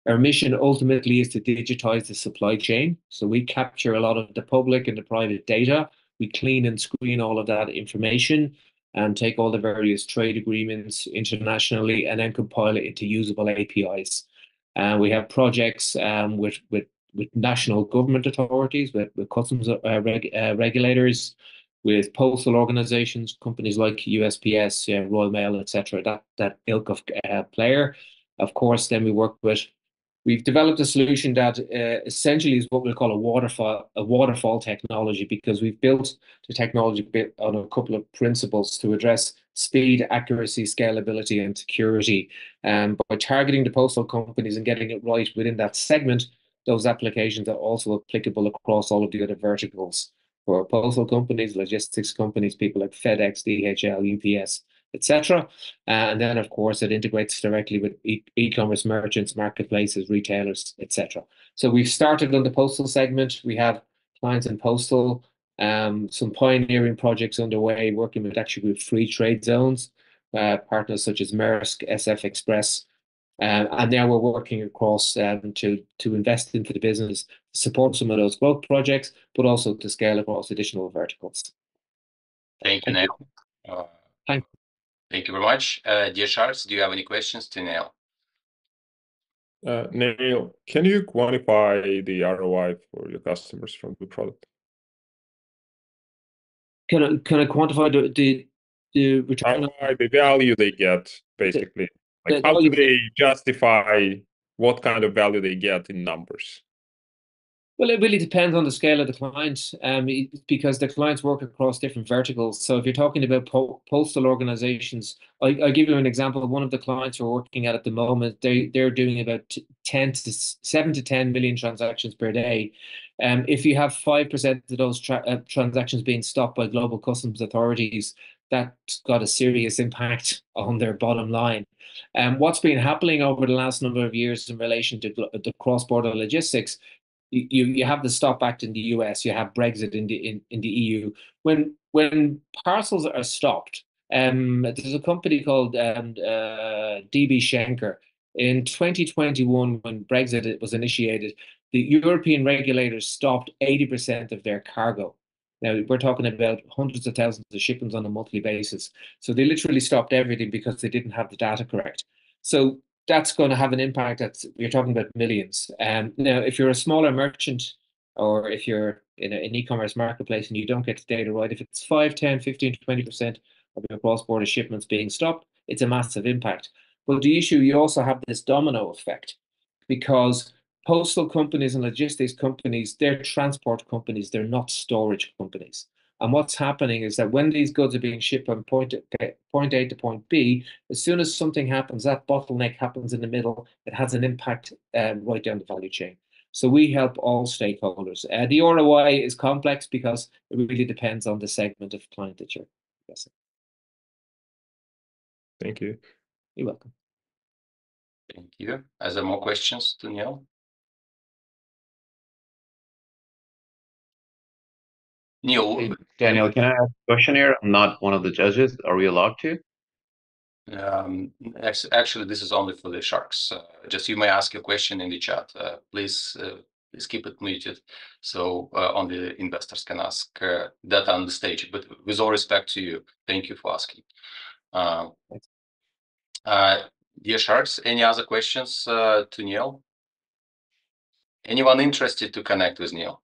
Speaker 9: Our mission ultimately is to digitize the supply chain. So we capture a lot of the public and the private data. We clean and screen all of that information and take all the various trade agreements internationally and then compile it into usable APIs. We have projects with national government authorities, with customs regulators, with postal organizations, companies like USPS, Royal Mail, etc. That ilk of player. Of course, then we've developed a solution that essentially is what we'll call a waterfall technology, because we've built the technology on a couple of principles to address speed, accuracy, scalability, and security. By targeting the postal companies and getting it right within that segment, those applications are also applicable across all of the other verticals for postal companies, logistics companies, people like FedEx, DHL, UPS, etc. And then, of course, it integrates directly with e-commerce merchants, marketplaces, retailers, etc. So we've started on the postal segment. We have clients in postal, some pioneering projects underway, working with free trade zones, partners such as Maersk, SF Express. And now we're working across to invest into the business, support some of those growth projects, but also to scale across additional verticals.
Speaker 1: Thank you, Neil. Thank you very much. Dear Sharks, do you have any questions to Neil?
Speaker 3: Neil, can you quantify the ROI for your customers from the product?
Speaker 9: Can I quantify the return?
Speaker 3: ROI, the value they get, basically. Like, how do they justify what kind of value they get in numbers?
Speaker 9: Well, it really depends on the scale of the client, because the clients work across different verticals. So if you're talking about postal organizations, I'll give you an example. One of the clients we're working at the moment, they're doing about 7 to 10 million transactions per day. If you have 5% of those transactions being stopped by global customs authorities, that's got a serious impact on their bottom line. What's been happening over the last number of years in relation to the cross-border logistics, you have the Stop Act in the US, you have Brexit in the EU. When parcels are stopped, there's a company called DB Schenker. In 2021, when Brexit was initiated, the European regulators stopped 80% of their cargo. Now, we're talking about hundreds of thousands of shipments on a monthly basis. So they literally stopped everything because they didn't have the data correct. So that's going to have an impact. You're talking about millions. Now, if you're a smaller merchant or if you're in an e-commerce marketplace and you don't get the data right, if it's 5, 10, 15, 20% of your cross-border shipments being stopped, it's a massive impact. But the issue, you also have this domino effect, because postal companies and logistics companies, they're transport companies, they're not storage companies. And what's happening is that when these goods are being shipped from point A to point B, as soon as something happens, that bottleneck happens in the middle, it has an impact right down the value chain. So we help all stakeholders. The ROI is complex because it really depends on the segment of client that you're addressing.
Speaker 3: Thank you.
Speaker 9: You're welcome.
Speaker 1: Thank you. Are there more questions to Neil? Neil,
Speaker 10: Hey, Daniel, can I ask a question here? I'm not one of the judges. Are we allowed to?
Speaker 1: actually, this is only for the Sharks. Just you may ask a question in the chat. Please keep it muted, so only the investors can ask that on the stage. But with all respect to you, thank you for asking. Dear Sharks, any other questions to Neil? Anyone interested to connect with Neil?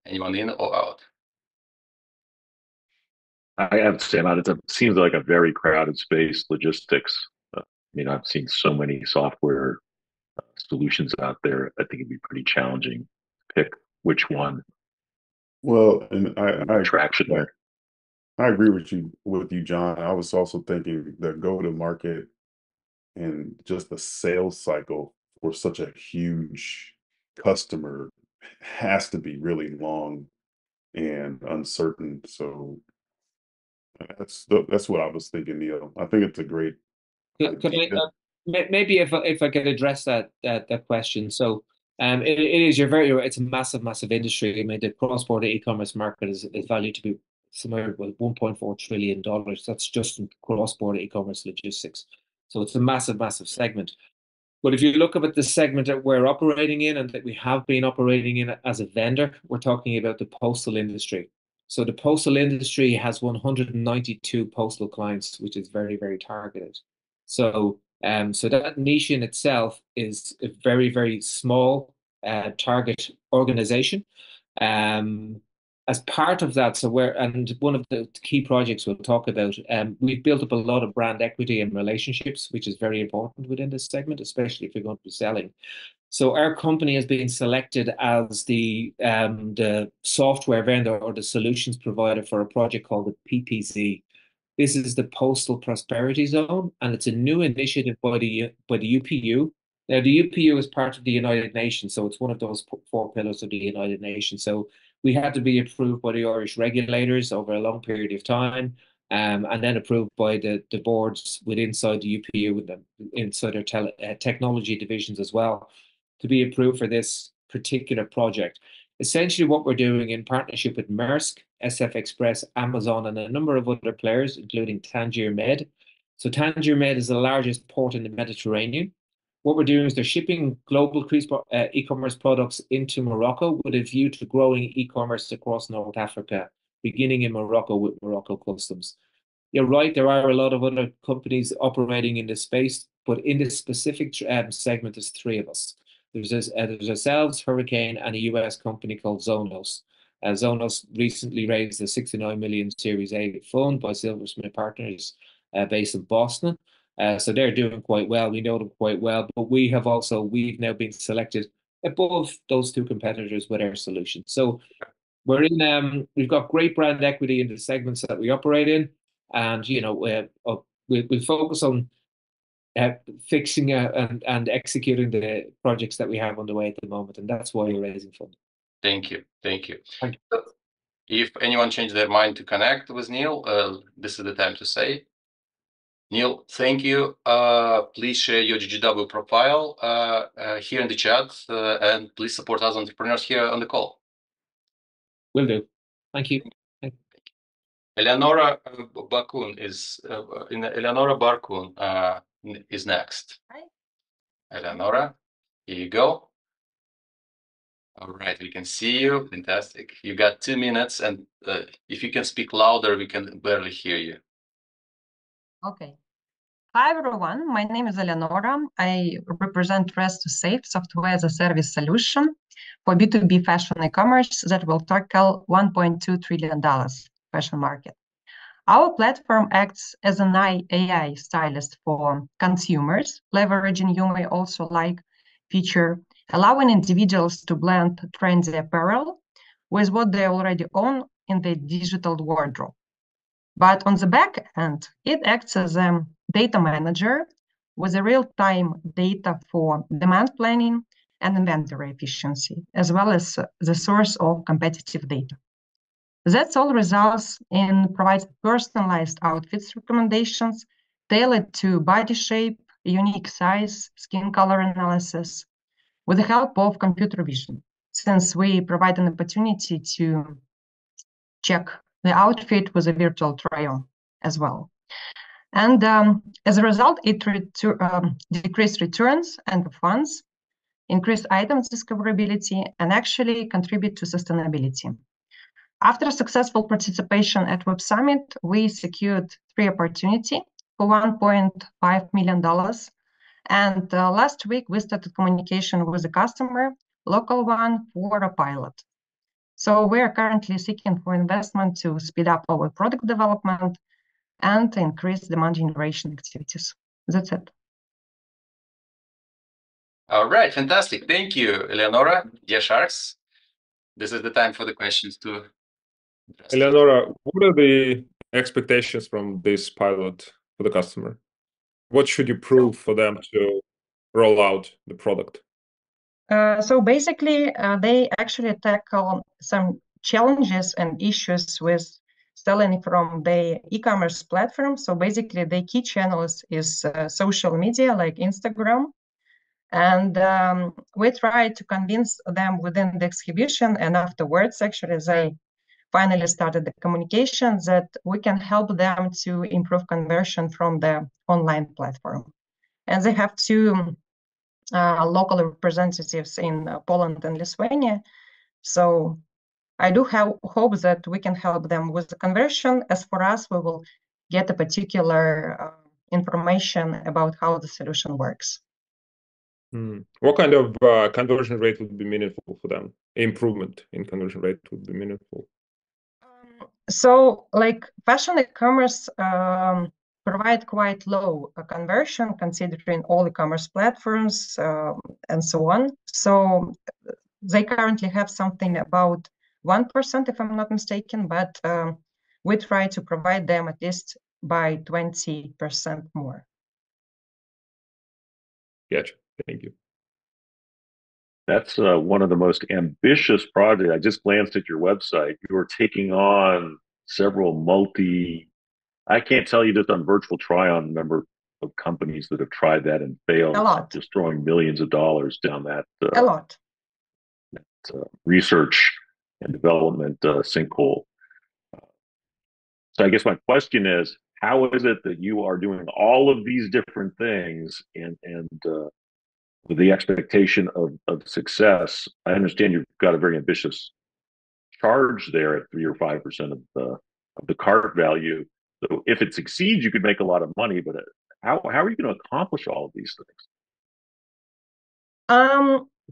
Speaker 1: Anyone in or out?
Speaker 4: I have to say, it seems like a very crowded space, logistics. I mean, I've seen so many software solutions out there. I think it'd be pretty challenging to pick which one.
Speaker 2: Well, and I
Speaker 4: traction there.
Speaker 2: I agree with you, John. I was also thinking the go-to-market and just the sales cycle for such a huge customer has to be really long and uncertain. So that's what I was thinking, Neil. I think it's a great
Speaker 9: Could
Speaker 2: idea.
Speaker 9: maybe if I could address that question. So it is, you're very right, it's a massive industry. I mean, the cross-border e-commerce market is valued to be somewhere with $1.4 trillion. That's just in cross-border e-commerce logistics. So it's a massive segment. But if you look up at the segment that we're operating in and that we have been operating in as a vendor, we're talking about the postal industry. So the postal industry has 192 postal clients, which is very targeted. So so that niche in itself is a very small target organization. As part of that, and one of the key projects we'll talk about, we've built up a lot of brand equity and relationships, which is very important within this segment, especially if you're going to be selling. So our company has been selected as the software vendor or the solutions provider for a project called the PPZ. This is the Postal Prosperity Zone, and it's a new initiative by the UPU. Now, the UPU is part of the United Nations, so it's one of those 4 pillars of the United Nations. So we had to be approved by the Irish regulators over a long period of time, and then approved by the boards inside the UPU, with them inside their technology divisions as well, to be approved for this particular project. Essentially, what we're doing in partnership with Maersk, SF Express, Amazon, and a number of other players, including Tangier Med. So Tangier Med is the largest port in the Mediterranean. What we're doing is they're shipping global e-commerce products into Morocco with a view to growing e-commerce across North Africa, beginning in Morocco with Morocco Customs. You're right, there are a lot of other companies operating in this space, but in this specific segment, there's 3 of us. There's ourselves, Hurricane, and a US company called Zonos. Zonos recently raised a 69 million Series A fund by Silversmith Partners based in Boston. So they're doing quite well. We know them quite well, but we've now been selected above those 2 competitors with our solution. So we've got great brand equity in the segments that we operate in, and we focus on fixing and executing the projects that we have underway at the moment, and that's why we're raising funding.
Speaker 1: Thank you.
Speaker 9: Thank you.
Speaker 1: If anyone changed their mind to connect with Neil, this is the time to say. Neil, thank you. Please share your GGW profile here in the chat, and please support us entrepreneurs here on the call.
Speaker 9: Will do. Thank you.
Speaker 1: Eleonora Barkun is next.
Speaker 11: Hi.
Speaker 1: Eleonora, here you go. All right, we can see you. Fantastic. You got 2 minutes, and if you can speak louder, we can barely hear you.
Speaker 11: Okay. Hi everyone, my name is Eleonora. I represent Rest to Safe software as a service solution for B2B fashion e-commerce that will tackle $1.2 trillion fashion market. Our platform acts as an AI stylist for consumers, leveraging you may also like feature, allowing individuals to blend trendy apparel with what they already own in their digital wardrobe. But on the back end, it acts as a data manager with a real-time data for demand planning and inventory efficiency, as well as the source of competitive data. That's all results in providing personalized outfits recommendations tailored to body shape, unique size, skin color analysis, with the help of computer vision, since we provide an opportunity to check the outfit with a virtual try-on as well. And as a result, it decreased returns and refunds, increased items discoverability, and actually contribute to sustainability. After successful participation at Web Summit, we secured 3 opportunities for $1.5 million. And last week, we started communication with a customer, local one, for a pilot. So we are currently seeking for investment to speed up our product development and increase demand generation activities. That's it.
Speaker 1: All right, fantastic. Thank you, Eleonora. Dear Sharks, this is the time for the questions to address.
Speaker 3: Eleonora, what are the expectations from this pilot for the customer? What should you prove for them to roll out the product?
Speaker 11: So basically, they actually tackle some challenges and issues with selling from the e-commerce platform. So basically, the key channels is social media like Instagram. And we try to convince them within the exhibition, and afterwards, actually, they finally started the communication that we can help them to improve conversion from the online platform. And they have 2 local representatives in Poland and Lithuania. So I do have hope that we can help them with the conversion. As for us, we will get a particular information about how the solution works.
Speaker 3: What kind of conversion rate would be meaningful for them? Improvement in conversion rate would be meaningful.
Speaker 11: So like fashion e-commerce provide quite low conversion considering all e-commerce platforms and so on. So they currently have something about 1%, if I'm not mistaken, but we try to provide them at least by 20% more.
Speaker 3: Gotcha. Thank you.
Speaker 4: That's one of the most ambitious projects. I just glanced at your website. You are taking on several I can't tell you just on virtual try-on number of companies that have tried that and failed.
Speaker 11: A lot.
Speaker 4: Just throwing millions of dollars down that.
Speaker 11: A lot.
Speaker 4: Research and development sinkhole. So I guess my question is, how is it that you are doing all of these different things and with the expectation of success? I understand you've got a very ambitious charge there at 3 or 5% of the cart value. So if it succeeds, you could make a lot of money. But how are you going to accomplish all of these things?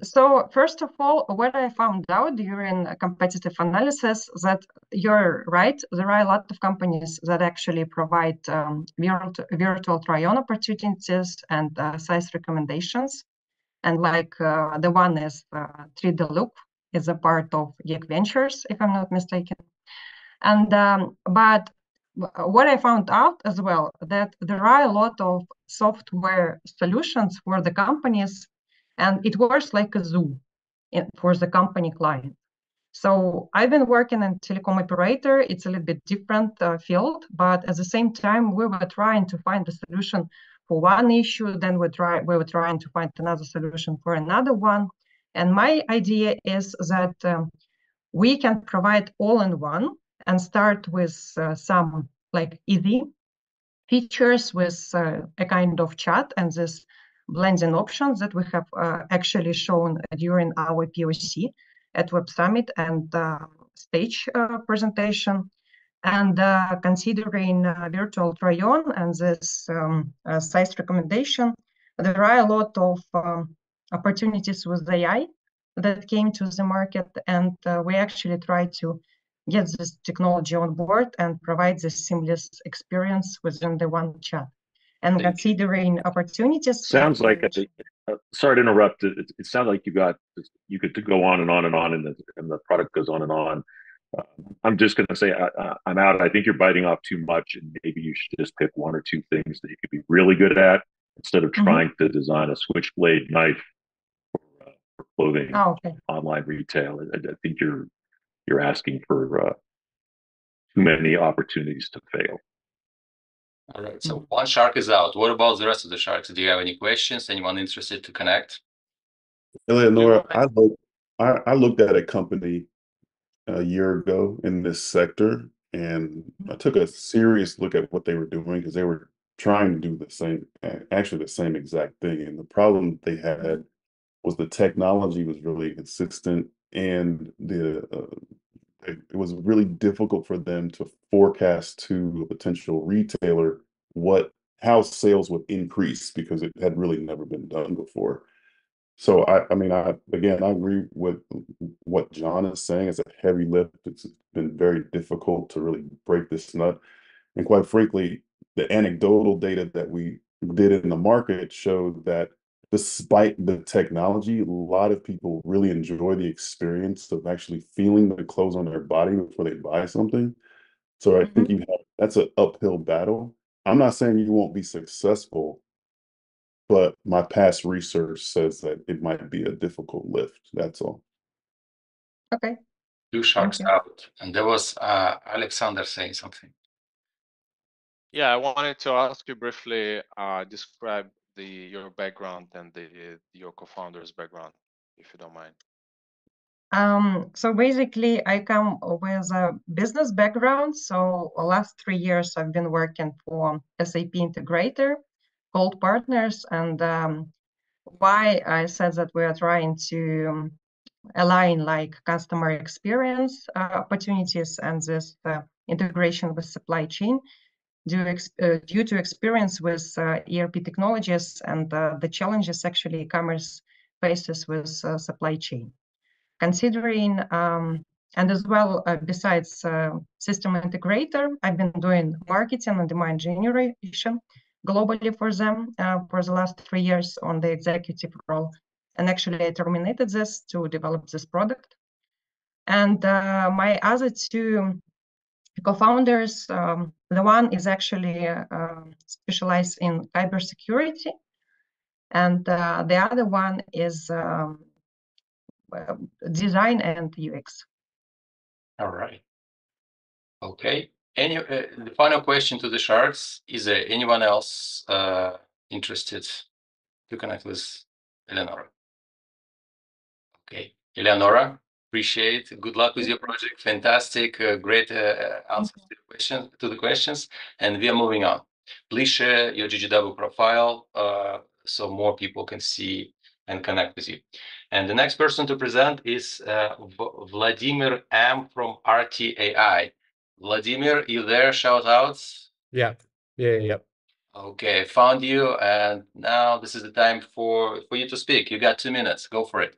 Speaker 11: So first of all, what I found out during a competitive analysis that you're right, there are a lot of companies that actually provide virtual try-on opportunities and size recommendations. And like the one is 3D Loop is a part of Geek Ventures, if I'm not mistaken. And but what I found out as well, that there are a lot of software solutions for the companies, and it works like a zoo for the company client. So I've been working in telecom operator. It's a little bit different field, but at the same time, we were trying to find a solution for one issue, then we were trying to find another solution for another one. And my idea is that we can provide all-in-one and start with some like easy features with a kind of chat and this blending options that we have actually shown during our POC at Web Summit and stage presentation. And considering virtual try-on and this size recommendation, there are a lot of opportunities with AI that came to the market, and we actually try to get this technology on board and provide this seamless experience within the one chat. And considering opportunities,
Speaker 4: sounds like sorry to interrupt. It sounds like you could go on and on and on, and the product goes on and on. I'm just going to say I'm out. I think you're biting off too much, and maybe you should just pick one or two things that you could be really good at instead of trying to design a switchblade knife for clothing online retail. I think you're asking for too many opportunities to fail.
Speaker 1: All right, so one shark is out. What about the rest of the sharks? Do you have any questions? Anyone interested to connect?
Speaker 2: Eleonora, I looked at a company a year ago in this sector, and I took a serious look at what they were doing because they were trying to do the same exact thing. And the problem they had was the technology was really inconsistent, and it was really difficult for them to forecast to a potential retailer how sales would increase because it had really never been done before. So I mean, I agree with what Jon is saying. It's a heavy lift. It's been very difficult to really break this nut. And quite frankly, the anecdotal data that we did in the market showed that despite the technology, a lot of people really enjoy the experience of actually feeling the clothes on their body before they buy something. So I think that's an uphill battle. I'm not saying you won't be successful, but my past research says that it might be a difficult lift. That's all.
Speaker 11: Okay.
Speaker 1: Two sharks out. And there was Alexander saying something.
Speaker 5: Yeah, I wanted to ask you briefly, describe your background and your co-founder's background, if you don't mind.
Speaker 11: So basically, I come with a business background. So the last 3 years, I've been working for SAP integrator called Partners. And why I said that we are trying to align like customer experience opportunities and this integration with supply chain due to experience with ERP technologies and the challenges actually e-commerce faces with supply chain. Considering and as well, besides system integrator, I've been doing marketing and demand generation globally for them for the last 3 years on the executive role. And actually, I terminated this to develop this product. And my other two co-founders, the one is actually specialized in cybersecurity, and the other one is design and UX.
Speaker 1: All right. Okay. The final question to the sharks, is there anyone else interested to connect with Eleonora? Okay. Eleonora, appreciate. Good luck with your project. Fantastic. Great answers to the questions. And we are moving on. Please share your GGW profile so more people can see and connect with you. And the next person to present is Vladimir M. from RTAI. Vladimir, you there? Shout outs.
Speaker 12: Yeah.
Speaker 1: Okay, found you, and now this is the time for you to speak. You got 2 minutes. Go for it.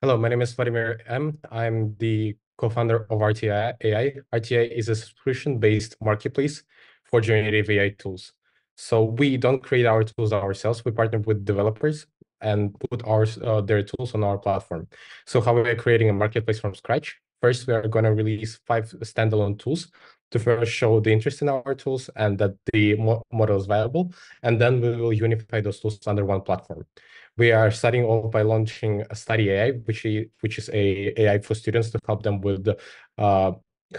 Speaker 12: Hello, my name is Vladimir M. I'm the co-founder of RTAI. RTAI is a subscription-based marketplace for generative AI tools. So we don't create our tools ourselves. We partner with developers and put their tools on our platform. So how are we creating a marketplace from scratch? First, we are going to release 5 standalone tools to first show the interest in our tools and that the model is viable. And then we will unify those tools under one platform. We are starting off by launching a Study AI, which is a AI for students to help them with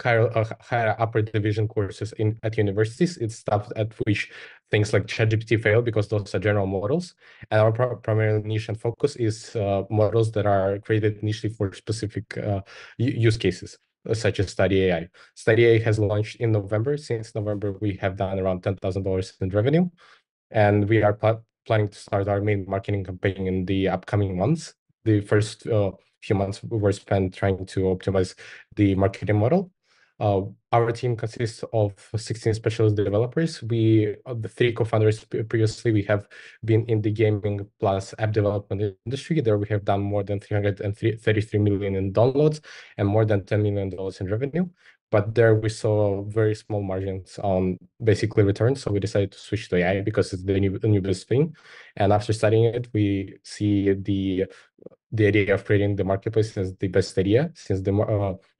Speaker 12: higher upper division courses at universities. It's stuff at which things like ChatGPT fail because those are general models. And our primary niche and focus is models that are created initially for specific use cases, such as Study AI. Study AI has launched in November. Since November, we have done around $10,000 in revenue. And we are planning to start our main marketing campaign in the upcoming months. The first few months were spent trying to optimize the marketing model. Our team consists of 16 specialist developers. The three co-founders previously, we have been in the gaming plus app development industry. There we have done more than 333 million in downloads and more than $10 million in revenue. But there we saw very small margins on basically returns. So we decided to switch to AI because it's the new best thing. And after studying it, we see the idea of creating the marketplace as the best idea, since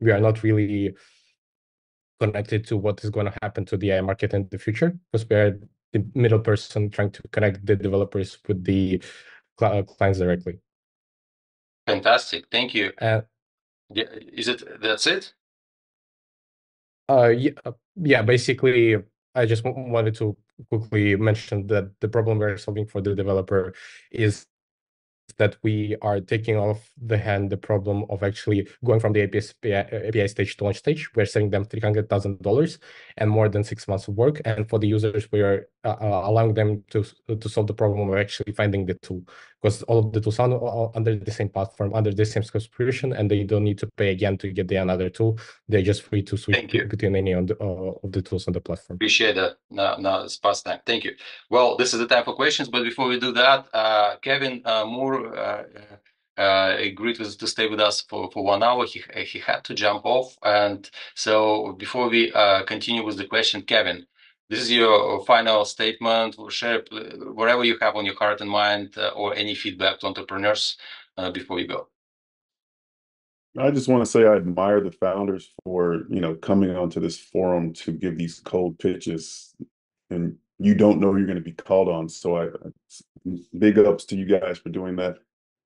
Speaker 12: we are not really connected to what is going to happen to the AI market in the future, because we are the middle person trying to connect the developers with the clients directly.
Speaker 1: Fantastic. Thank you. That's it?
Speaker 12: Yeah, basically, I just wanted to quickly mention that the problem we're solving for the developer is that we are taking off the hand the problem of actually going from the API stage to launch stage. We're saving them $300,000 and more than 6 months of work. And for the users, we are allowing them to solve the problem of actually finding the tool, because all of the tools are under the same platform, under the same subscription, and they don't need to pay again to get the another tool. They're just free to switch between any of the tools on the platform.
Speaker 1: Appreciate that. No, it's past time. Thank you. Well, this is the time for questions, but before we do that, Kevin Moore agreed to stay with us for 1 hour. He had to jump off, and so before we continue with the question, Kevin, this is your final statement. Share whatever you have on your heart and mind, or any feedback to entrepreneurs before we go.
Speaker 2: I just want to say I admire the founders for, coming onto this forum to give these cold pitches, and you don't know you're going to be called on. So big ups to you guys for doing that.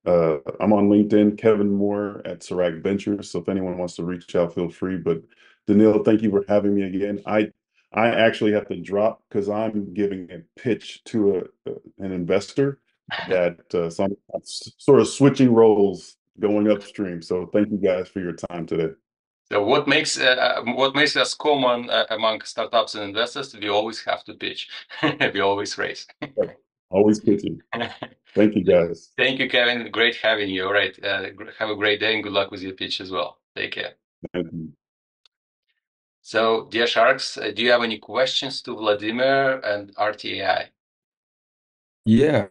Speaker 2: I'm on LinkedIn, Kevin Moore at Serac Ventures. So if anyone wants to reach out, feel free. But Danil, thank you for having me again. I actually have to drop because I'm giving a pitch to an investor that so I'm sort of switching roles, going upstream. So thank you guys for your time today.
Speaker 1: So what makes us common among startups and investors? We always have to pitch. We always raise.
Speaker 2: Always pitching. Thank you, guys.
Speaker 1: Thank you, Kevin. Great having you. All right. Have a great day and good luck with your pitch as well. Take care.
Speaker 2: Thank you.
Speaker 1: So, dear Sharks, do you have any questions to Vladimir and RTAI?
Speaker 6: Yeah,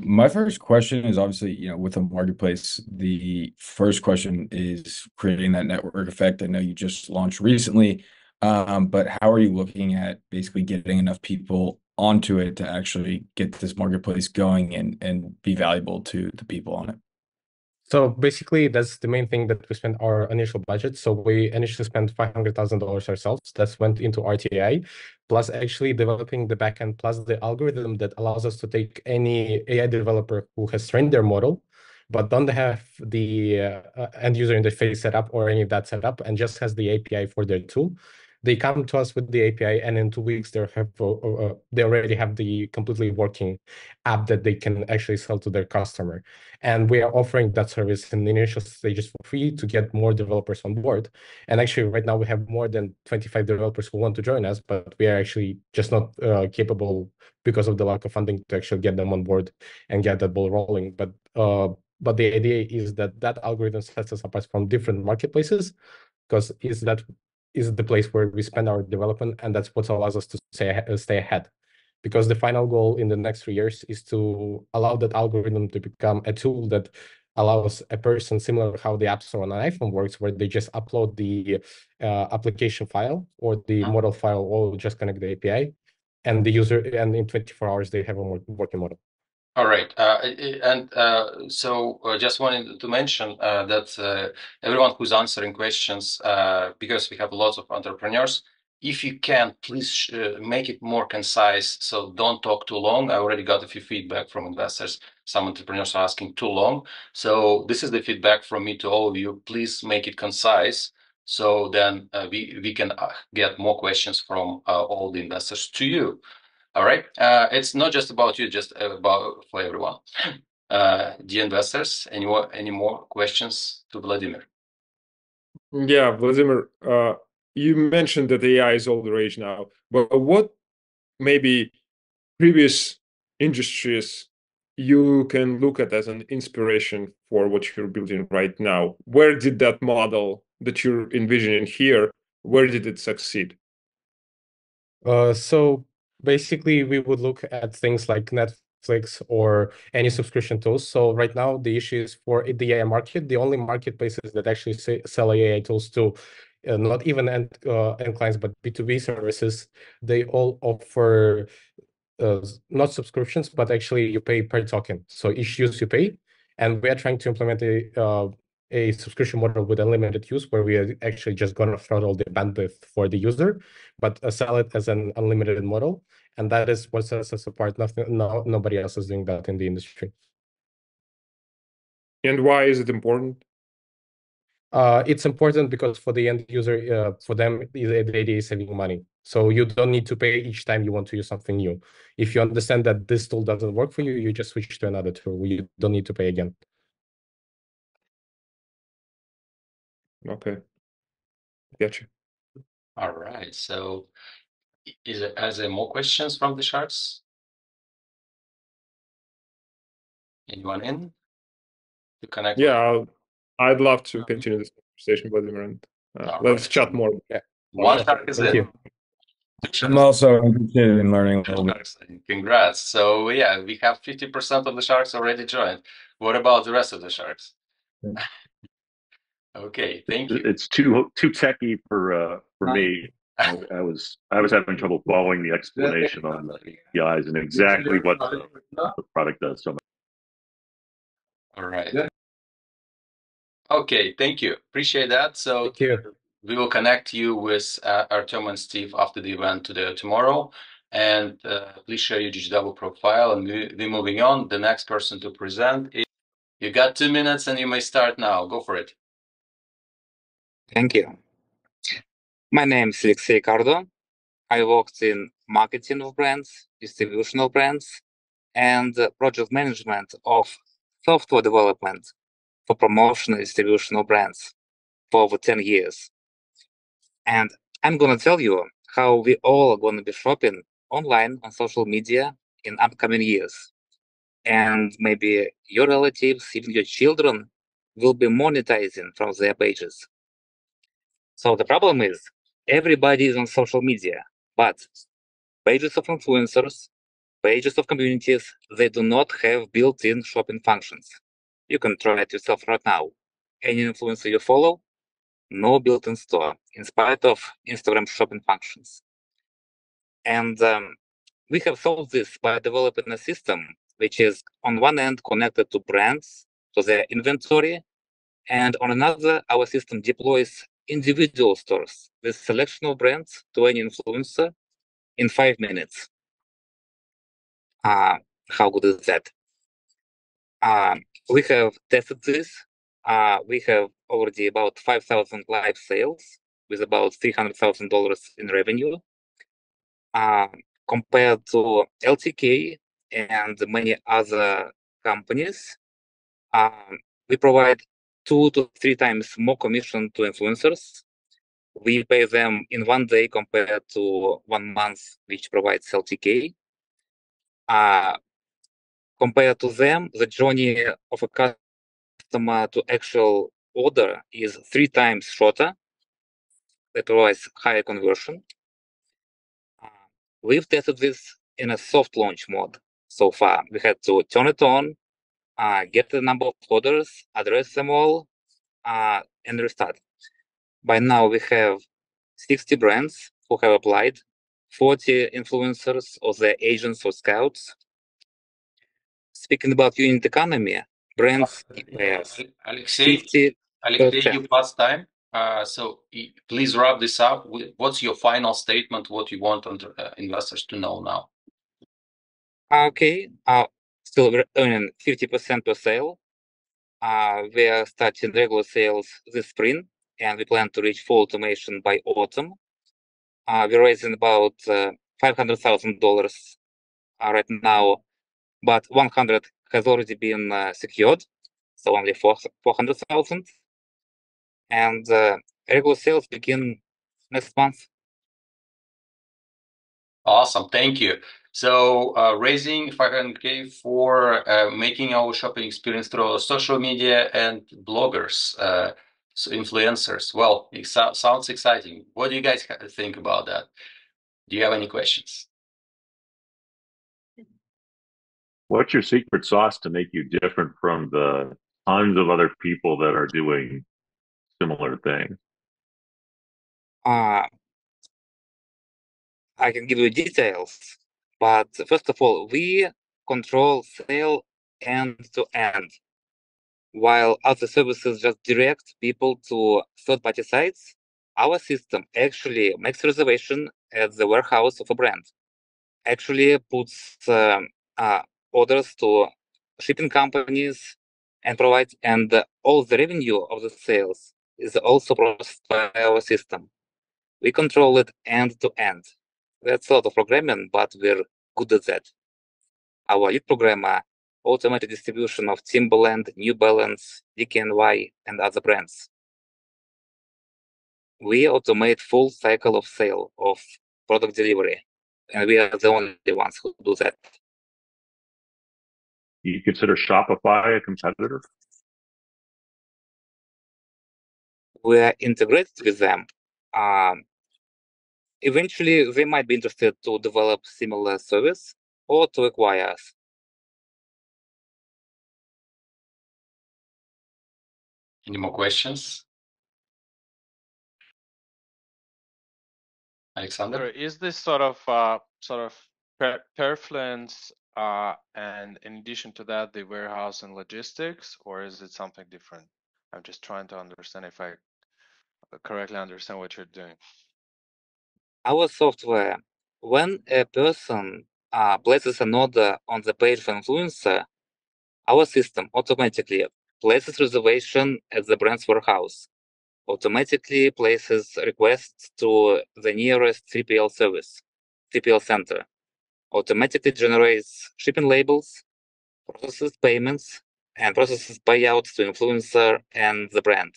Speaker 6: my first question is obviously, with a marketplace, the first question is creating that network effect. I know you just launched recently, but how are you looking at basically getting enough people onto it to actually get this marketplace going and be valuable to the people on it?
Speaker 12: So basically, that's the main thing that we spent our initial budget. So we initially spent $500,000 ourselves. That went into RTI, plus actually developing the backend, plus the algorithm that allows us to take any AI developer who has trained their model, but don't have the end user interface set up or any of that set up, and just has the API for their tool. They come to us with the API, and in 2 weeks they already have the completely working app that they can actually sell to their customer. And we are offering that service in the initial stages for free to get more developers on board. And actually, right now we have more than 25 developers who want to join us, but we are actually just not capable because of the lack of funding to actually get them on board and get that ball rolling. But the idea is that algorithm sets us apart from different marketplaces, because is the place where we spend our development, and that's what allows us to stay ahead. Because the final goal in the next 3 years is to allow that algorithm to become a tool that allows a person, similar to how the App Store on an iPhone works, where they just upload the application file or the model file, or just connect the API, and the user, and in 24 hours they have a working model.
Speaker 1: All right. So just wanted to mention that everyone who's answering questions, because we have lots of entrepreneurs, if you can, please make it more concise. So don't talk too long. I already got a few feedback from investors. Some entrepreneurs are asking too long. So this is the feedback from me to all of you. Please make it concise. So then we can get more questions from all the investors to you. All right. It's not just about you, just about for everyone. Dear investors, any more questions to Vladimir?
Speaker 3: Yeah, Vladimir, you mentioned that AI is all the rage now, but what maybe previous industries you can look at as an inspiration for what you're building right now? Where did that model that you're envisioning here where did it succeed?
Speaker 12: So basically, we would look at things like Netflix or any subscription tools. So right now, the issue is for the AI market, the only marketplaces that actually sell AI tools to not even end clients, but B2B services, they all offer not subscriptions, but actually you pay per token. So each use you pay, and we are trying to implement a subscription model with unlimited use, where we are actually just going to throttle the bandwidth for the user, but sell it as an unlimited model, and that is what sets us apart. Nobody else is doing that in the industry.
Speaker 3: And why is it important?
Speaker 12: It's important because for the end user, for them, the idea is saving money. So you don't need to pay each time you want to use something new. If you understand that this tool doesn't work for you, you just switch to another tool. You don't need to pay again.
Speaker 3: Okay. Gotcha.
Speaker 1: All right. So, are there more questions from the Sharks? Anyone in to connect?
Speaker 3: Yeah, I'd love to continue this conversation, Vladimir, and let's chat more.
Speaker 12: Yeah.
Speaker 1: One Shark is in.
Speaker 6: I'm also interested in learning a little bit.
Speaker 1: Congrats. So yeah, we have 50% of the Sharks already joined. What about the rest of the Sharks? Okay, thank you.
Speaker 4: It's too techy for me. I was having trouble following the explanation on the eyes and exactly what the product does. So
Speaker 1: All right. Okay, thank you. Appreciate that. So
Speaker 12: thank you.
Speaker 1: We will connect you with Artem and Steve after the event tomorrow. And please share your GGW profile. And we're moving on. The next person to present is, you got 2 minutes and you may start now. Go for it.
Speaker 13: Thank you. My name is Alexey Cardo. I worked in marketing of brands, distribution of brands, and project management of software development for promotion and distribution of brands for over 10 years. And I'm going to tell you how we all are going to be shopping online on social media in upcoming years. And maybe your relatives, even your children, will be monetizing from their pages. So the problem is everybody is on social media, but pages of influencers, pages of communities, they do not have built-in shopping functions. You can try it yourself right now. Any influencer you follow, no built-in store, in spite of Instagram shopping functions. And we have solved this by developing a system which is on one end connected to brands, to their inventory, and on another, our system deploys individual stores with selection of brands to any influencer in 5 minutes. How good is that? We have tested this. We have already about 5,000 live sales with about $300,000 in revenue. Compared to LTK and many other companies, we provide 2 to 3 times more commission to influencers. We pay them in 1 day compared to 1 month, which provides LTK. Compared to them, the journey of a customer to actual order is 3 times shorter. That provides higher conversion. We've tested this in a soft launch mode so far. We had to turn it on, get the number of orders, address them all, and restart. By now, we have 60 brands who have applied, 40 influencers or their agents or scouts. Speaking about unit economy, brands
Speaker 1: Alexey,
Speaker 13: 50%.
Speaker 1: you passed time. So please wrap this up. What's your final statement? What you want investors to know now?
Speaker 13: Okay, still we're earning 50% per sale. We are starting regular sales this spring, and we plan to reach full automation by autumn. We're raising about $500,000 right now, but 100 has already been secured, so only 400,000. And regular sales begin next month.
Speaker 1: Awesome, thank you. So raising 500K for making our shopping experience through social media and bloggers. So influencers. Well, it sounds exciting. What do you guys think about that? Do you have any questions?
Speaker 4: What's your secret sauce to make you different from the tons of other people that are doing similar things?
Speaker 13: I can give you details, but first of all, we control sale end to end, while other services just direct people to third-party sites. Our system actually makes reservation at the warehouse of a brand, actually puts orders to shipping companies and provides, and all the revenue of the sales is also processed by our system. We control it end to end. That's a lot of programming, but we're good at that. Our lead programmer automated distribution of Timberland, New Balance, DKNY, and other brands. We automate full cycle of sale of product delivery, and we are the only ones who do that.
Speaker 4: Do you consider Shopify a competitor?
Speaker 13: We are integrated with them. Eventually, they might be interested to develop similar service or to acquire us.
Speaker 1: Any more questions? Alexander?
Speaker 5: Is this sort of Perfluence, and in addition to that, the warehouse and logistics, or is it something different? I'm just trying to understand if I correctly understand what you're doing.
Speaker 13: Our software, when a person places an order on the page for influencer, our system automatically places reservation at the brand's warehouse, automatically places requests to the nearest 3PL service, 3PL center, automatically generates shipping labels, processes payments, and processes payouts to influencer and the brand.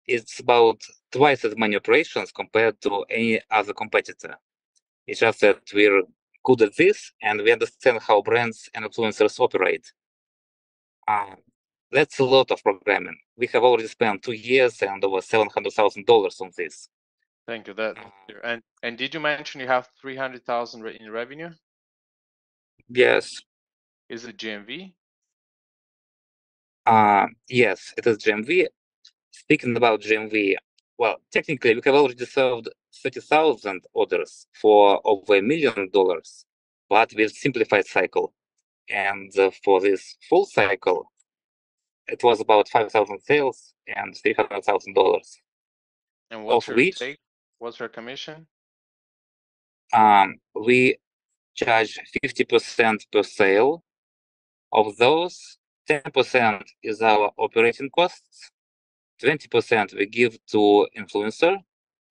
Speaker 13: It's about twice as many operations compared to any other competitor. It's just that we're good at this and we understand how brands and influencers operate. That's a lot of programming. We have already spent 2 years and over $700,000 on this.
Speaker 5: Thank you. And did you mention you have 300,000 in revenue?
Speaker 13: Yes.
Speaker 5: Is it GMV?
Speaker 13: Yes, it is GMV. Speaking about GMV, well, technically we have already served 30,000 orders for over $1 million, but with simplified cycle. And for this full cycle, it was about 5,000 sales and $300,000.
Speaker 5: And what's
Speaker 13: of
Speaker 5: your
Speaker 13: which,
Speaker 5: take? What's your commission?
Speaker 13: we charge 50% per sale. Of those, 10% is our operating costs, 20% we give to influencer,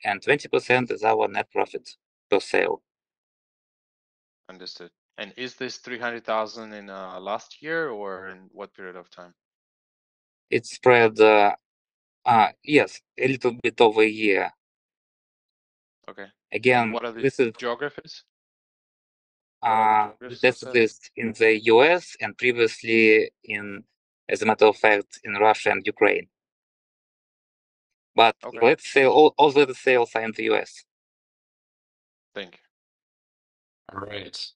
Speaker 13: and 20% is our net profit per sale.
Speaker 5: Understood. And is this 300,000 in last year or in what period of time?
Speaker 13: It's spread, yes, a little bit over a year.
Speaker 5: Okay.
Speaker 13: Again,
Speaker 5: and what are the
Speaker 13: this is
Speaker 5: geographies?
Speaker 13: that's this in the US and previously in, as a matter of fact, in Russia and Ukraine. But
Speaker 5: Okay.
Speaker 13: let's say all the sales are in the US.
Speaker 5: Thank you.
Speaker 1: All right.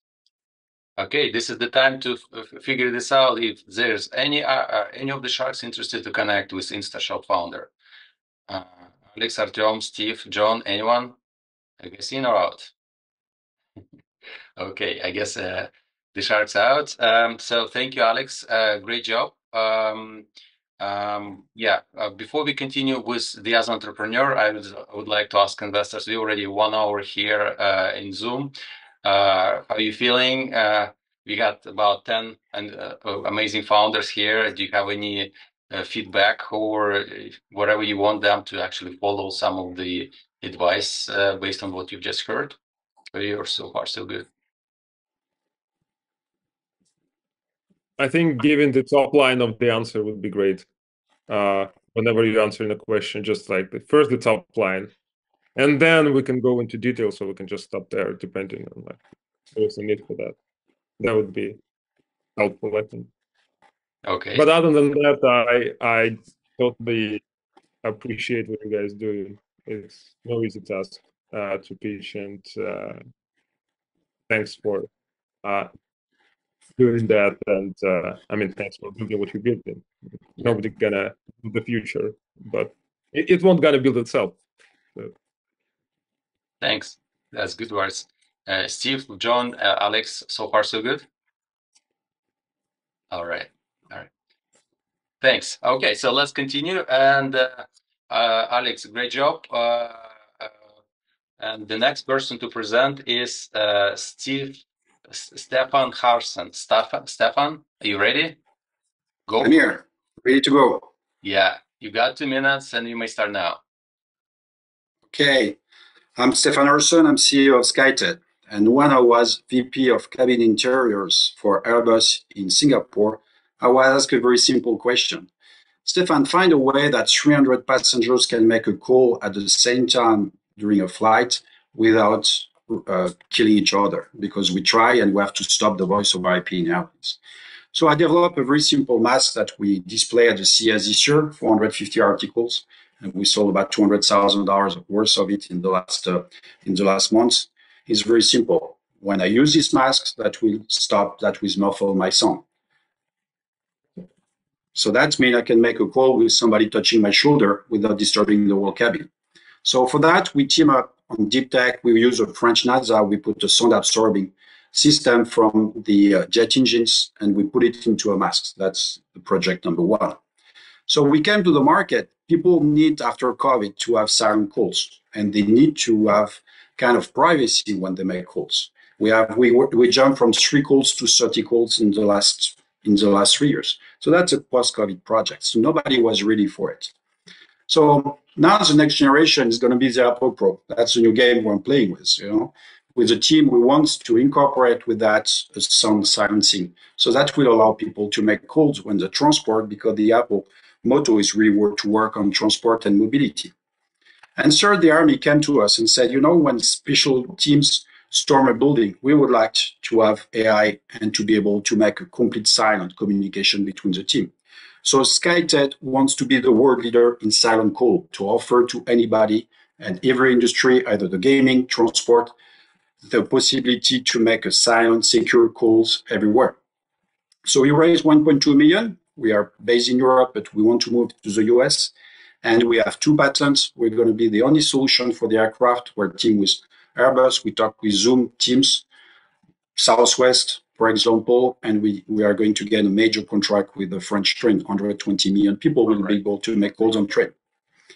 Speaker 1: Okay, this is the time to figure this out. If there's any of the sharks interested to connect with InstaShop founder, Alex, Artem, Steve, John, anyone? I guess in or out? Okay, I guess the shark's out. So thank you, Alex. Great job. Before we continue with the as entrepreneur, I would like to ask investors. We already 1 hour here in Zoom. How are you feeling? We got about 10 amazing founders here. Do you have any feedback or whatever you want them to actually follow some of the advice based on what you've just heard? Or you're so far so good?
Speaker 3: I think giving the top line of the answer would be great. Whenever you're answering a question, just like first the top line, and then we can go into detail. So we can just stop there, depending on like there's a need for that. That would be helpful, I think.
Speaker 1: Okay.
Speaker 3: But other than that, I totally appreciate what you guys do. It's no easy task to pitch, and thanks for doing that. And I mean, thanks for building what you built. Nobody gonna build the future, but it won't gonna build itself. So.
Speaker 1: Thanks. That's good words. Steve, John, Alex, so far so good? All right. All right. Thanks. Okay, so let's continue. And Alex, great job. And the next person to present is Stefan Harsen. Stefan, are you ready? Go.
Speaker 14: I'm here, ready to go.
Speaker 1: Yeah, you got 2 minutes and you may start now.
Speaker 14: Okay, I'm Stefan Harsen, I'm CEO of SkyTed. And when I was VP of Cabin Interiors for Airbus in Singapore, I was asked a very simple question. Stefan, find a way that 300 passengers can make a call at the same time during a flight without killing each other, because we try and we have to stop the voice over IP in airlines. So I developed a very simple mask that we display at the CES this year, 450 articles, and we sold about $200,000 worth of it in the last months. It's very simple. When I use this mask, that will muffle my sound. So that means I can make a call with somebody touching my shoulder without disturbing the whole cabin. So for that, we team up on deep tech. We use a French NASA. We put a sound absorbing system from the jet engines, and we put it into a mask. That's the project number one. So we came to the market. People need, after COVID, to have silent calls, and they need to have kind of privacy when they make calls. We jumped from 3 calls to 30 calls in the last 3 years. So that's a post-COVID project. So nobody was ready for it. So now the next generation is going to be the AirPod Pro. That's a new game we're playing with. With the team, we want to incorporate with that sound silencing. So that will allow people to make calls when they transport, because the Apple motto is really to work on transport and mobility. And third, the Army came to us and said, when special teams storm a building, we would like to have AI and to be able to make a complete silent communication between the team. So SkyTed wants to be the world leader in silent call, to offer to anybody and every industry, either the gaming, transport, the possibility to make a silent, secure calls everywhere. So we raised 1.2 million. We are based in Europe, but we want to move to the US. And we have 2 patents. We're going to be the only solution for the aircraft. We're team with Airbus. We talk with Zoom teams, Southwest, for example, and we are going to get a major contract with the French train. 120 million people will be able to make calls on train.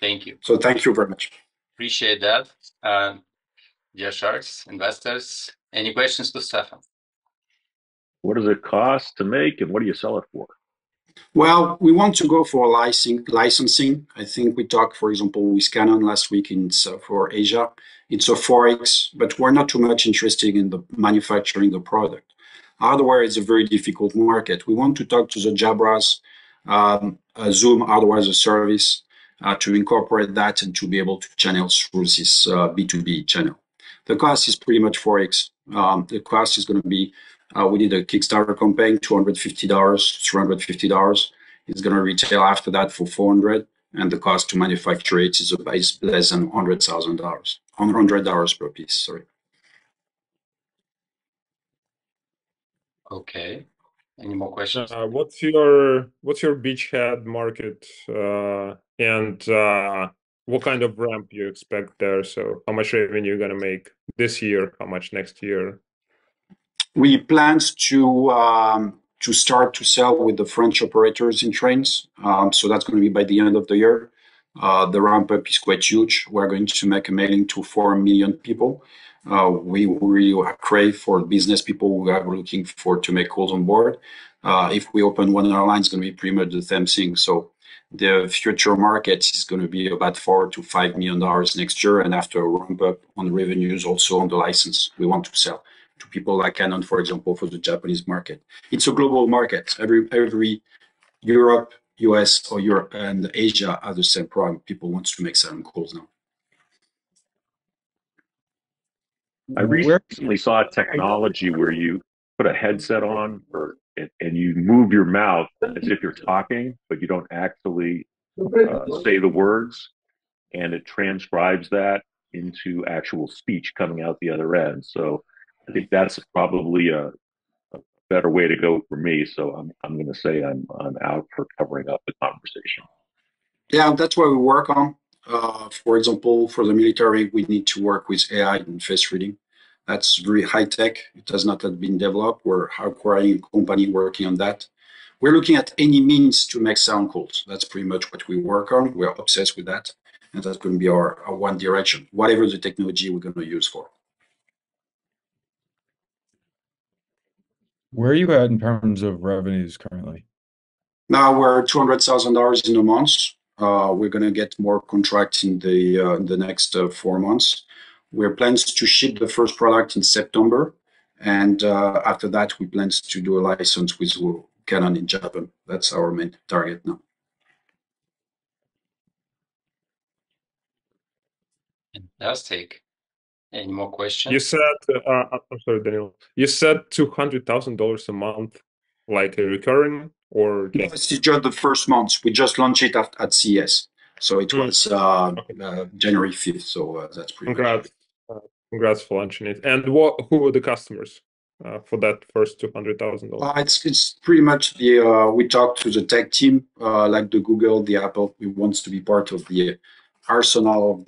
Speaker 1: Thank you.
Speaker 14: So thank you very much.
Speaker 1: Appreciate that. Dear Sharks, investors, any questions to Stefan?
Speaker 4: What does it cost to make, and what do you sell it for?
Speaker 14: Well, we want to go for licensing. I think we talked, for example, with Canon last week for Asia. It's a 4X, but we're not too much interested in the manufacturing the product. Hardware is a very difficult market. We want to talk to the Jabras, Zoom hardware as a service, to incorporate that and to be able to channel through this B2B channel. The cost is pretty much 4X. The cost is going to be, we did a Kickstarter campaign, $250, $350. It's going to retail after that for $400, and the cost to manufacture it is less than $100,000, $100 per piece. Sorry.
Speaker 1: Okay. Any more questions?
Speaker 3: What's your beachhead market, and what kind of ramp you expect there? So how much revenue you're gonna make this year? How much next year?
Speaker 14: We plan to start to sell with the French operators in trains. So that's going to be by the end of the year. The ramp up is quite huge. We're going to make a mailing to 4 million people. We really crave for business people who are looking to make calls on board. If we open one airline, it's going to be pretty much the same thing. So the future market is going to be about $4 to $5 million next year. And after a ramp up on the revenues, also on the license, we want to sell to people like Canon, for example, for the Japanese market. It's a global market. Every Europe, US, or Europe and Asia are the same problem. People want to make silent calls now.
Speaker 4: I recently saw a technology where you put a headset on or and you move your mouth as if you're talking, but you don't actually say the words, and it transcribes that into actual speech coming out the other end. So I think that's probably a better way to go for me. So I'm going to say I'm out for covering up the conversation.
Speaker 14: Yeah, that's what we work on. For example, for the military, we need to work with AI and face reading. That's very high tech. It has not yet been developed. We're acquiring a company working on that. We're looking at any means to make sound calls. That's pretty much what we work on. We're obsessed with that. And that's going to be our one direction, whatever the technology we're going to use for.
Speaker 6: Where are you at in terms of revenues currently?
Speaker 14: Now we're $200,000 in a month. We're going to get more contracts in the next 4 months. We're plans to ship the first product in September, and after that, we plan to do a license with Canon in Japan. That's our main target now.
Speaker 1: Fantastic. Any more questions?
Speaker 3: You said, I'm sorry, Daniel. You said $200,000 a month, like a recurring, or
Speaker 14: No, it's just the first month. We just launched it at CES, so it was January 5th. So that's pretty
Speaker 3: Congrats. Congrats for launching it. And who were the customers for that first $200,000?
Speaker 14: It's pretty much the we talked to the tech team, like the Google, the Apple. We want to be part of the arsenal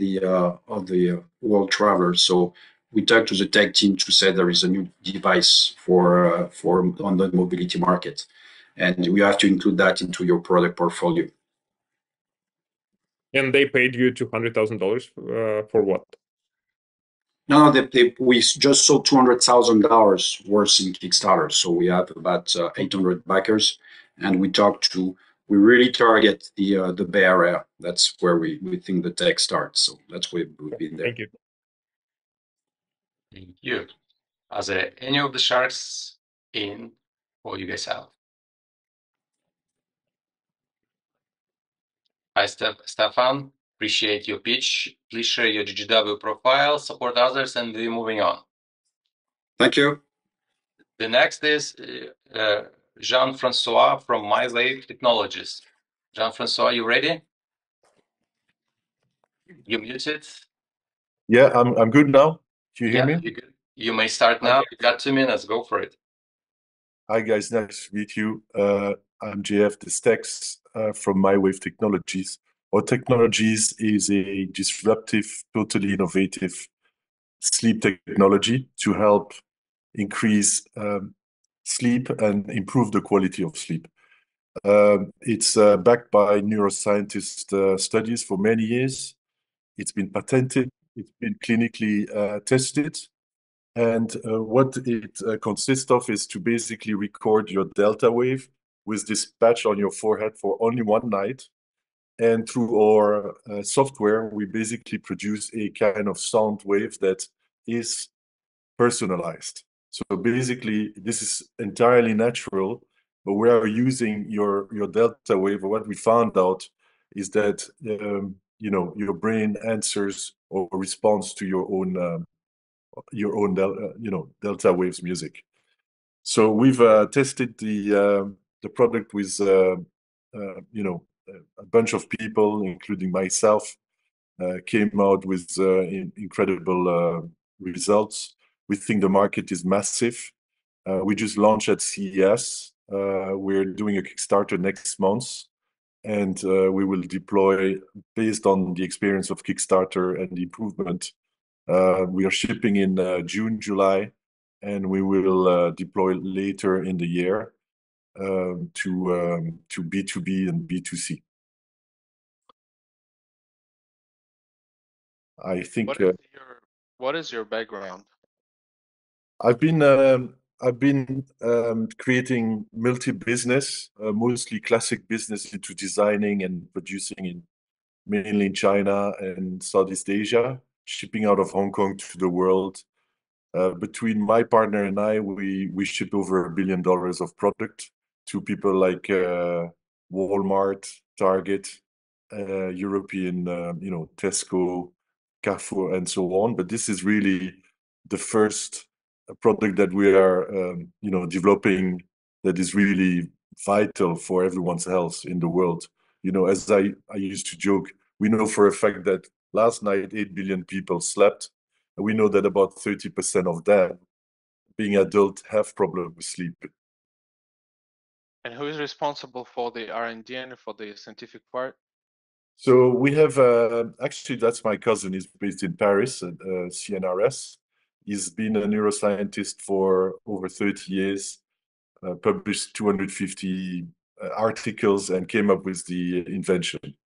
Speaker 14: of the world travelers. So we talked to the tech team to say there is a new device for on the mobility market, and we have to include that into your product portfolio.
Speaker 3: And they paid you $200,000 for what?
Speaker 14: No, we just sold $200,000 worth in Kickstarter. So we have about 800 backers, and we really target the Bay Area. That's where we think the tech starts. So that's where we've been there.
Speaker 3: Thank you.
Speaker 1: Thank you. Are there any of the sharks in or you guys out? Hi, Stefan. Appreciate your pitch. Please share your GGW profile, support others, and we're moving on.
Speaker 14: Thank you.
Speaker 1: The next is Jean-Francois from MyWave Technologies. Jean-Francois, you ready? You muted?
Speaker 15: Yeah, I'm good now. Do you hear me?
Speaker 1: You may start now. You got 2 minutes. Go for it.
Speaker 15: Hi guys, nice to meet you. I'm JF Destex from MyWave Technologies. Our technologies is a disruptive, totally innovative sleep technology to help increase sleep and improve the quality of sleep. It's backed by neuroscientist studies for many years. It's been patented. It's been clinically tested. And what it consists of is to basically record your delta wave with this patch on your forehead for only one night. And through our software, we basically produce a kind of sound wave that is personalized. So basically, this is entirely natural, but we are using your delta wave. What we found out is that your brain answers or responds to your own delta waves music. So we've tested the product with a bunch of people, including myself, came out with incredible results. We think the market is massive. We just launched at CES. We're doing a Kickstarter next month, and we will deploy based on the experience of Kickstarter and the improvement. We are shipping in June, July, and we will deploy later in the year to B2B and B2C. I think.
Speaker 5: What is your background?
Speaker 15: I've been creating multi-business, mostly classic business into designing and producing in mainly in China and Southeast Asia, shipping out of Hong Kong to the world. Between my partner and I, we ship over $1 billion of product to people like Walmart, Target, European, Tesco, Carrefour, and so on. But this is really the first product that we are, developing that is really vital for everyone's health in the world. You know, as I used to joke, we know for a fact that last night 8 billion people slept. And we know that about 30% of them, being adult, have problems with sleep.
Speaker 5: And who is responsible for the R&D and for the scientific part?
Speaker 15: So we have, actually, that's my cousin. He's based in Paris at CNRS. He's been a neuroscientist for over 30 years, published 250 articles, and came up with the invention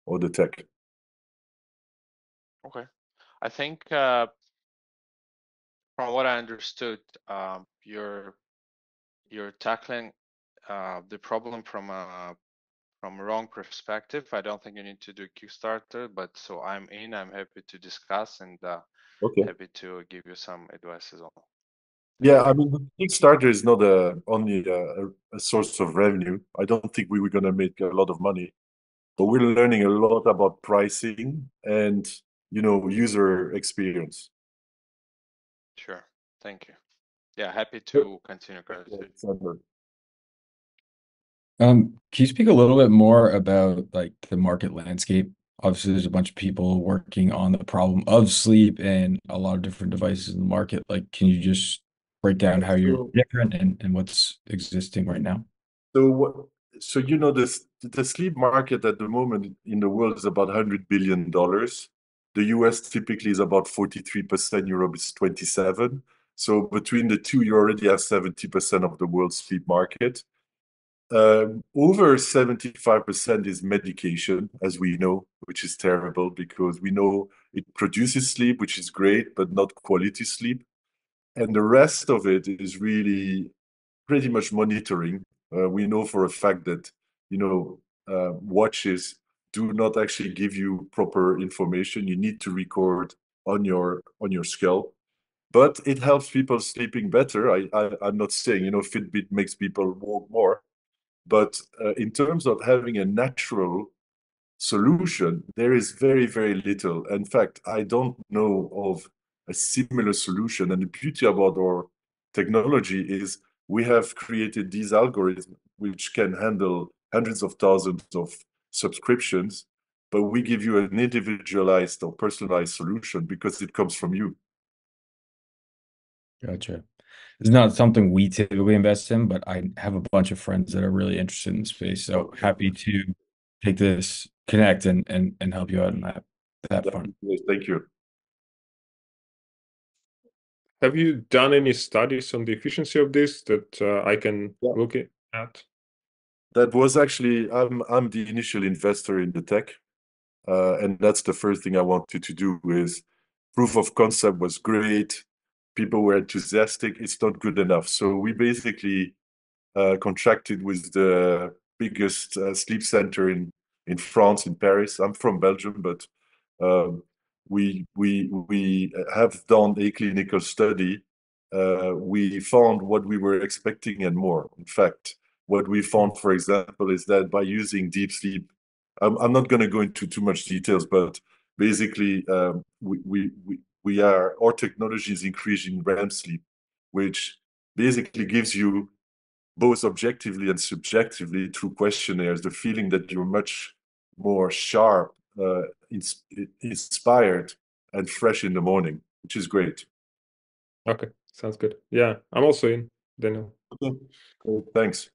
Speaker 15: or the tech.
Speaker 5: Okay. I think from what I understood, you're tackling the problem from a wrong perspective. I don't think you need to do Kickstarter, but so I'm in. I'm happy to discuss and
Speaker 15: Okay.
Speaker 5: happy to give you some advice as well.
Speaker 15: Yeah, I mean, the Kickstarter is not only a source of revenue. I don't think we were going to make a lot of money, but we're learning a lot about pricing and, you know, user experience.
Speaker 5: Sure. Thank you. Yeah, happy to continue conversation.
Speaker 6: Can you speak a little bit more about like the market landscape? Obviously, there's a bunch of people working on the problem of sleep and a lot of different devices in the market. Like, can you just break down how you're different and what's existing right now?
Speaker 15: So you know, the sleep market at the moment in the world is about $100 billion. The US typically is about 43%, Europe is 27%. So between the two, you already have 70% of the world's sleep market. Over 75% is medication, as we know, which is terrible because we know it produces sleep, which is great, but not quality sleep. And the rest of it is really pretty much monitoring. We know for a fact that, you know, watches do not actually give you proper information. You need to record on your skull, but it helps people sleeping better. I'm not saying, you know, Fitbit makes people walk more, but in terms of having a natural solution, there is very, very little. In fact, I don't know of a similar solution. And the beauty about our technology is we have created these algorithms which can handle hundreds of thousands of subscriptions, but we give you an individualized or personalized solution because it comes from you.
Speaker 6: Gotcha. It's not something we typically invest in, but I have a bunch of friends that are really interested in the space. So happy to take this, connect and help you out in that front.
Speaker 15: Thank you.
Speaker 3: Have you done any studies on the efficiency of this that I can look at?
Speaker 15: That was actually, I'm the initial investor in the tech. And that's the first thing I wanted to do is proof of concept was great. People were enthusiastic. It's not good enough. So we basically contracted with the biggest sleep center in France, in Paris. I'm from Belgium, but we have done a clinical study. We found what we were expecting and more. In fact, what we found, for example, is that by using deep sleep, I'm not going to go into too much details, but basically, our technology is increasing REM sleep, which basically gives you both objectively and subjectively through questionnaires the feeling that you're much more sharp, inspired, and fresh in the morning, which is great.
Speaker 3: Okay, sounds good. Yeah, I'm also in, Daniel.
Speaker 15: Okay. Cool. Thanks.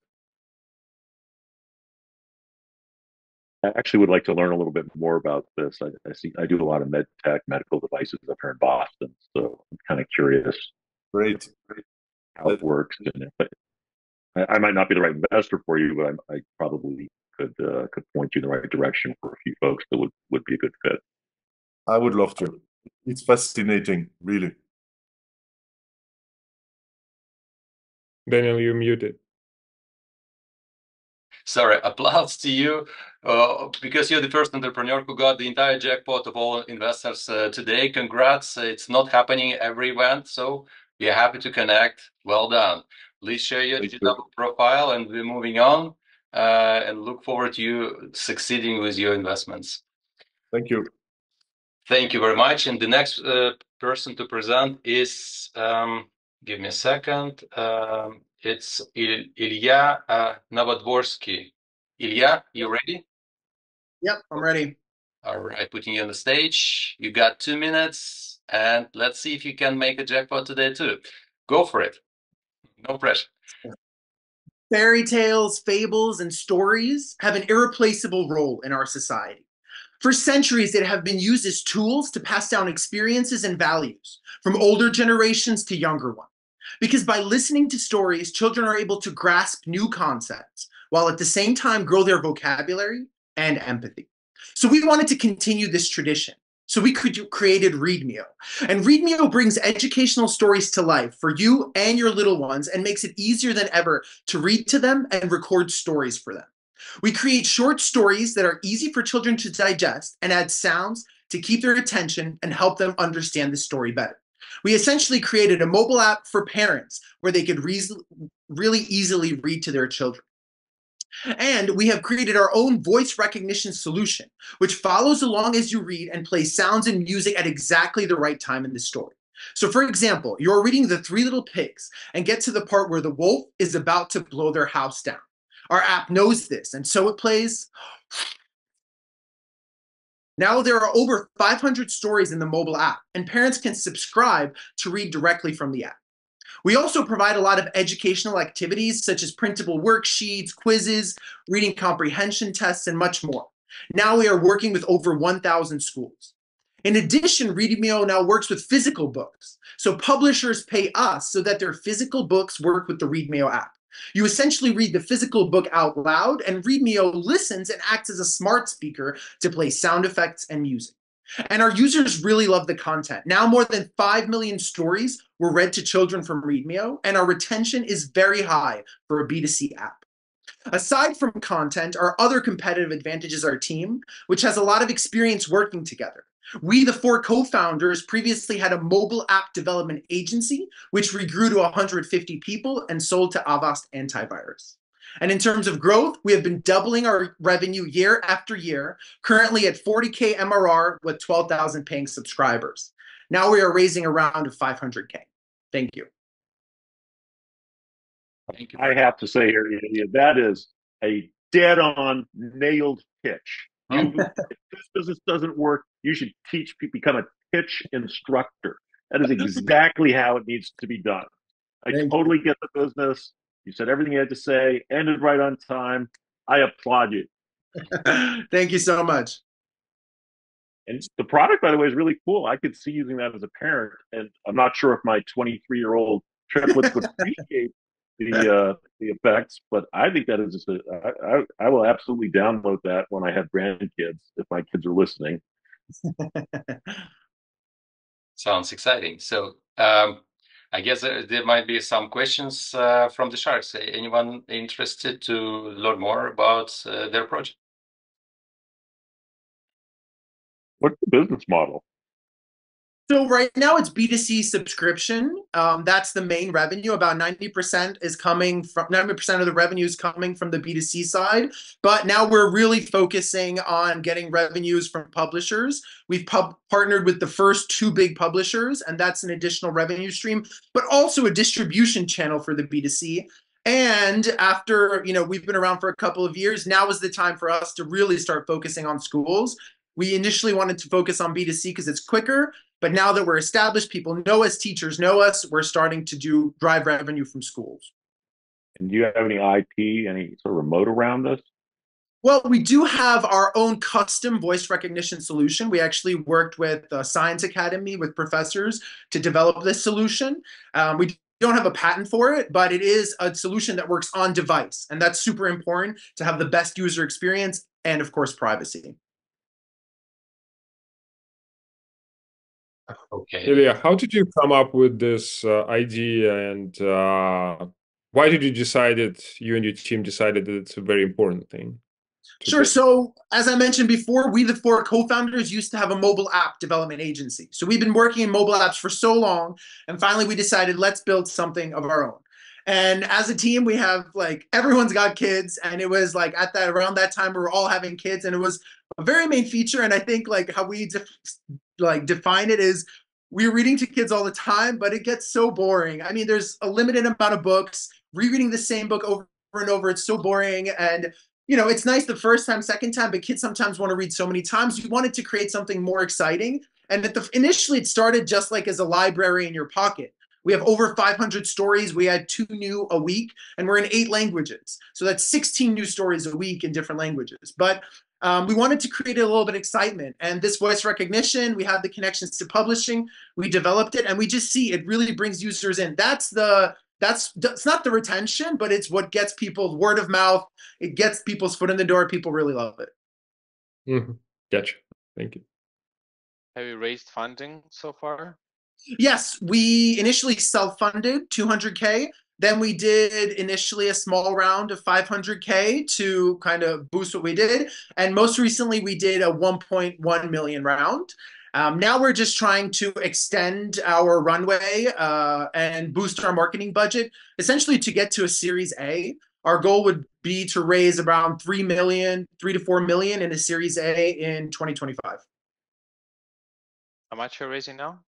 Speaker 4: I actually would like to learn a little bit more about this. I do a lot of med tech, medical devices up here in Boston, so I'm kind of curious.
Speaker 15: Great.
Speaker 4: How it works, and I might not be the right investor for you, but I probably could point you in the right direction for a few folks that would be a good fit.
Speaker 15: I would love to. It's fascinating, really.
Speaker 3: Daniel, you're muted.
Speaker 1: Sorry, applause to you because you're the first entrepreneur who got the entire jackpot of all investors today. Congrats. It's not happening every event, so we're happy to connect. Well done. Please share your GGW profile and we're moving on and look forward to you succeeding with your investments.
Speaker 15: Thank you.
Speaker 1: Thank you very much. And the next person to present is, give me a second. It's Ilya Novodvorsky. Ilya, you ready?
Speaker 16: Yep, I'm ready.
Speaker 1: All right, putting you on the stage. You got 2 minutes, and let's see if you can make a jackpot today too. Go for it. No pressure.
Speaker 16: Fairy tales, fables, and stories have an irreplaceable role in our society. For centuries, they have been used as tools to pass down experiences and values from older generations to younger ones. Because by listening to stories, children are able to grasp new concepts while at the same time grow their vocabulary and empathy. So we wanted to continue this tradition. So we created ReadMeo. And ReadMeo brings educational stories to life for you and your little ones and makes it easier than ever to read to them and record stories for them. We create short stories that are easy for children to digest and add sounds to keep their attention and help them understand the story better. We essentially created a mobile app for parents where they could really easily read to their children. And we have created our own voice recognition solution, which follows along as you read and plays sounds and music at exactly the right time in the story. So for example, you're reading The Three Little Pigs and get to the part where the wolf is about to blow their house down. Our app knows this, and so it plays. Now there are over 500 stories in the mobile app, and parents can subscribe to read directly from the app. We also provide a lot of educational activities such as printable worksheets, quizzes, reading comprehension tests, and much more. Now we are working with over 1,000 schools. In addition, ReadMeo now works with physical books. So publishers pay us so that their physical books work with the ReadMeo app. You essentially read the physical book out loud, and ReadMeo listens and acts as a smart speaker to play sound effects and music. And our users really love the content. Now more than 5 million stories were read to children from ReadMeo, and our retention is very high for a B2C app. Aside from content, our other competitive advantage is our team, which has a lot of experience working together. We, the 4 co-founders, previously had a mobile app development agency, which we grew to 150 people and sold to Avast Antivirus. And in terms of growth, we have been doubling our revenue year after year, currently at 40K MRR with 12,000 paying subscribers. Now we are raising a round of 500K. Thank you.
Speaker 1: Thank you.
Speaker 4: I have to say here, Ilya, that is a dead-on nailed pitch. If this business doesn't work, you should become a pitch instructor. That is exactly how it needs to be done. I totally get the business. You said everything you had to say, ended right on time. I applaud you.
Speaker 16: Thank you so much.
Speaker 4: And the product, by the way, is really cool. I could see using that as a parent, and I'm not sure if my 23-year-old triplets would appreciate the effects, but I think that is just I will absolutely download that when I have grandkids, if my kids are listening.
Speaker 1: Sounds exciting. So I guess there might be some questions from the Sharks. Anyone interested to learn more about their project?
Speaker 4: What's the business model?
Speaker 16: So right now it's B2C subscription. That's the main revenue. About 90% is coming from 90% of the revenue is coming from the B2C side. But now we're really focusing on getting revenues from publishers. We've partnered with the first 2 big publishers, and that's an additional revenue stream, but also a distribution channel for the B2C. And after, we've been around for a couple of years, now is the time for us to really start focusing on schools. We initially wanted to focus on B2C because it's quicker, but now that we're established, people know us, teachers know us, we're starting to drive revenue from schools.
Speaker 4: And do you have any IP, any sort of remote around this?
Speaker 16: Well, we do have our own custom voice recognition solution. We actually worked with Science Academy with professors to develop this solution. We don't have a patent for it, but it is a solution that works on device. And that's super important to have the best user experience and, of course, privacy.
Speaker 1: Okay.
Speaker 3: Ilya, how did you come up with this idea, and why did you and your team decided that it's a very important thing?
Speaker 16: Sure. So as I mentioned before, we, the 4 co-founders, used to have a mobile app development agency. So we've been working in mobile apps for so long, and finally we decided, let's build something of our own. And as a team, we have everyone's got kids, and it was around that time we were all having kids, and it was a very main feature. And I think how we define it is we're reading to kids all the time, but it gets so boring. I mean, there's a limited amount of books. rereading the same book over and over. It's so boring. And, it's nice the first time, second time, but kids sometimes want to read so many times. We wanted to create something more exciting. And initially it started just like as a library in your pocket. We have over 500 stories. We had 2 new a week, and we're in 8 languages. So that's 16 new stories a week in different languages. But we wanted to create a little bit of excitement. And this voice recognition, we have the connections to publishing. We developed it, and we just see it really brings users in. That's not the retention, but it's what gets people word of mouth. It gets people's foot in the door. People really love it.
Speaker 3: Mm-hmm. Gotcha. Thank you.
Speaker 5: Have you raised funding so far?
Speaker 16: Yes, we initially self-funded 200K. Then we did initially a small round of 500K to kind of boost what we did. And most recently, we did a 1.1 million round. Now we're just trying to extend our runway and boost our marketing budget, essentially to get to a Series A. Our goal would be to raise around 3 to 4 million in a Series A in 2025.
Speaker 5: How much are you raising now?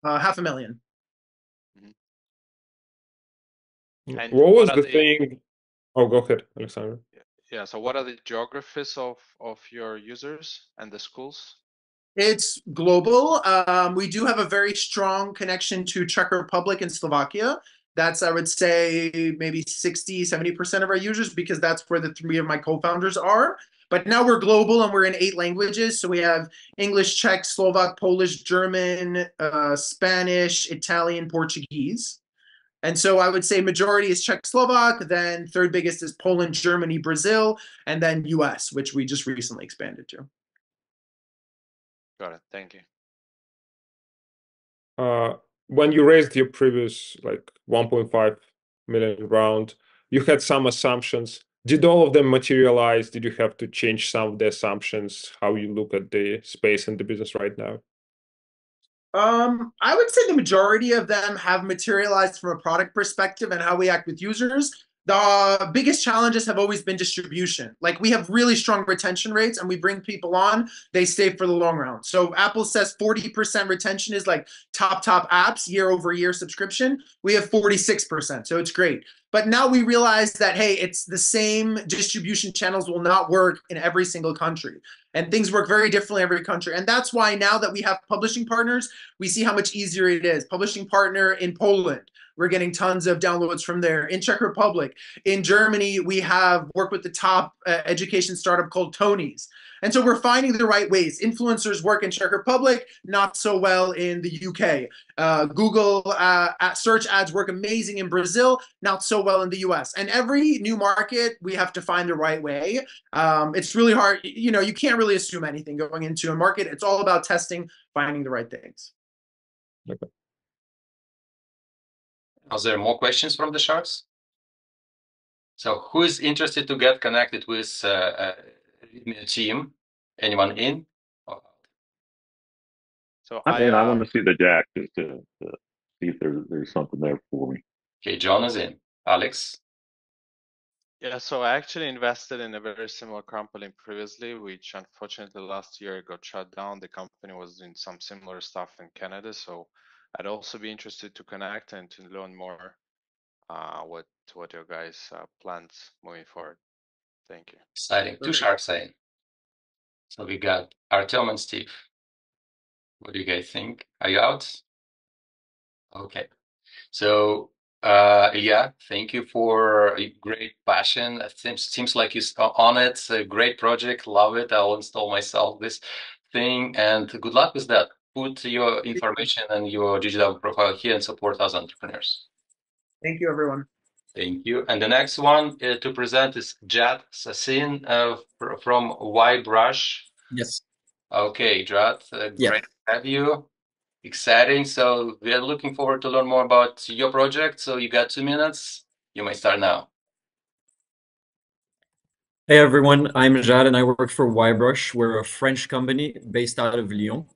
Speaker 16: $500,000.
Speaker 5: And
Speaker 3: what was the thing? Oh, go ahead, Alexander.
Speaker 5: Yeah, so what are the geographies of your users and the schools?
Speaker 16: It's global. We do have a very strong connection to Czech Republic and Slovakia. That's, I would say, maybe 60-70% of our users, because that's where the 3 of my co-founders are. But now we're global, and we're in 8 languages. So we have English, Czech, Slovak, Polish, German, Spanish, Italian, Portuguese. And so I would say majority is Czech, Slovak, then 3rd biggest is Poland, Germany, Brazil, and then US, which we just recently expanded to.
Speaker 5: Got it. Thank you.
Speaker 3: When you raised your previous 1.5 million round, you had some assumptions. Did all of them materialize? Did you have to change some of the assumptions, how you look at the space and the business right now?
Speaker 16: I would say the majority of them have materialized from a product perspective and how we act with users. The biggest challenges have always been distribution. Like, we have really strong retention rates, and we bring people on, they stay for the long run. So Apple says 40% retention is like top apps year-over-year subscription. We have 46%, so it's great. But now we realize that, hey, it's the same distribution channels will not work in every single country. And things work very differently in every country. And that's why now that we have publishing partners, we see how much easier it is. Publishing partner in Poland, we're getting tons of downloads from there. In Czech Republic, in Germany, we have worked with the top education startup called Tony's. And so we're finding the right ways. Influencers work in Czech Republic, not so well in the UK. Google search ads work amazing in Brazil, not so well in the US. And every new market, we have to find the right way. It's really hard. You can't really assume anything going into a market. It's all about testing, finding the right things.
Speaker 3: Okay.
Speaker 1: Are there more questions from the Sharks? So who is interested to get connected with a team? Anyone in?
Speaker 5: So
Speaker 4: I want to see the deck just to see if there's something there for me.
Speaker 1: Okay, John is in. Alex?
Speaker 5: Yeah, so I actually invested in a very similar company previously, which unfortunately last year got shut down. The company was doing some similar stuff in Canada, so I'd also be interested to connect and to learn more what your guys' plans moving forward. Thank you.
Speaker 1: Exciting. 2 Sharks are in. So we got Artem and Steve. What do you guys think? Are you out? Okay. So yeah, thank you for a great passion. It seems like you're on it. It's a great project. Love it. I'll install myself this thing, and good luck with that. Put your information and your GGW profile here and support us entrepreneurs.
Speaker 16: Thank you, everyone.
Speaker 1: Thank you. And the next one to present is Jad Sassin from YBrush.
Speaker 17: Yes.
Speaker 1: Okay, Jad, great to have you. Exciting. So we are looking forward to learn more about your project. So you got 2 minutes. You may start now.
Speaker 17: Hey everyone, I'm Jad and I work for YBrush. We're a French company based out of Lyon.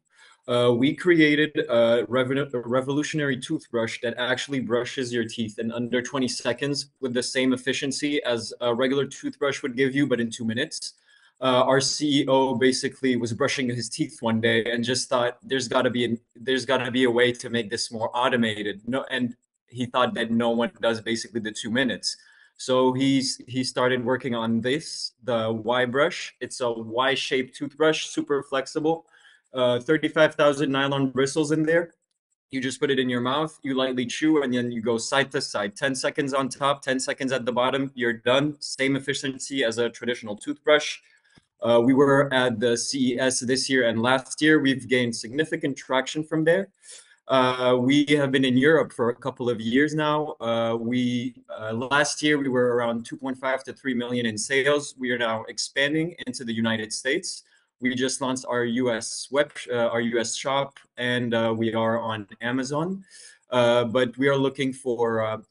Speaker 17: We created a revolutionary toothbrush that actually brushes your teeth in under 20 seconds with the same efficiency as a regular toothbrush would give you, but in 2 minutes. Our CEO basically was brushing his teeth one day and just thought there's got to be a way to make this more automated. And he thought that no one does basically the 2 minutes. So he started working on this, the Y brush. It's a Y-shaped toothbrush, super flexible, 35,000 nylon bristles in there. You just put it in your mouth, you lightly chew, and then you go side to side. 10 seconds on top, 10 seconds at the bottom, you're done. Same efficiency as a traditional toothbrush. We were at the CES this year and last year. We've gained significant traction from there. We have been in Europe for a couple of years now. Last year we were around 2.5 to 3 million in sales. We are now expanding into the United States. We just launched our US shop, and we are on Amazon. But we are looking for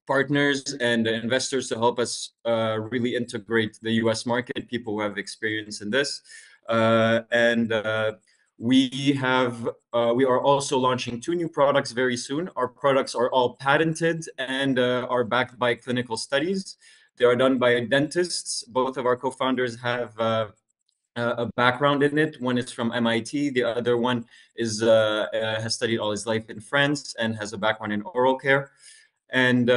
Speaker 17: partners and investors to help us really integrate the US market, people who have experience in this. We are also launching 2 new products very soon. Our products are all patented and are backed by clinical studies. They are done by dentists. Both of our co-founders have a background in it. One is from MIT. The other one is has studied all his life in France and has a background in oral care. And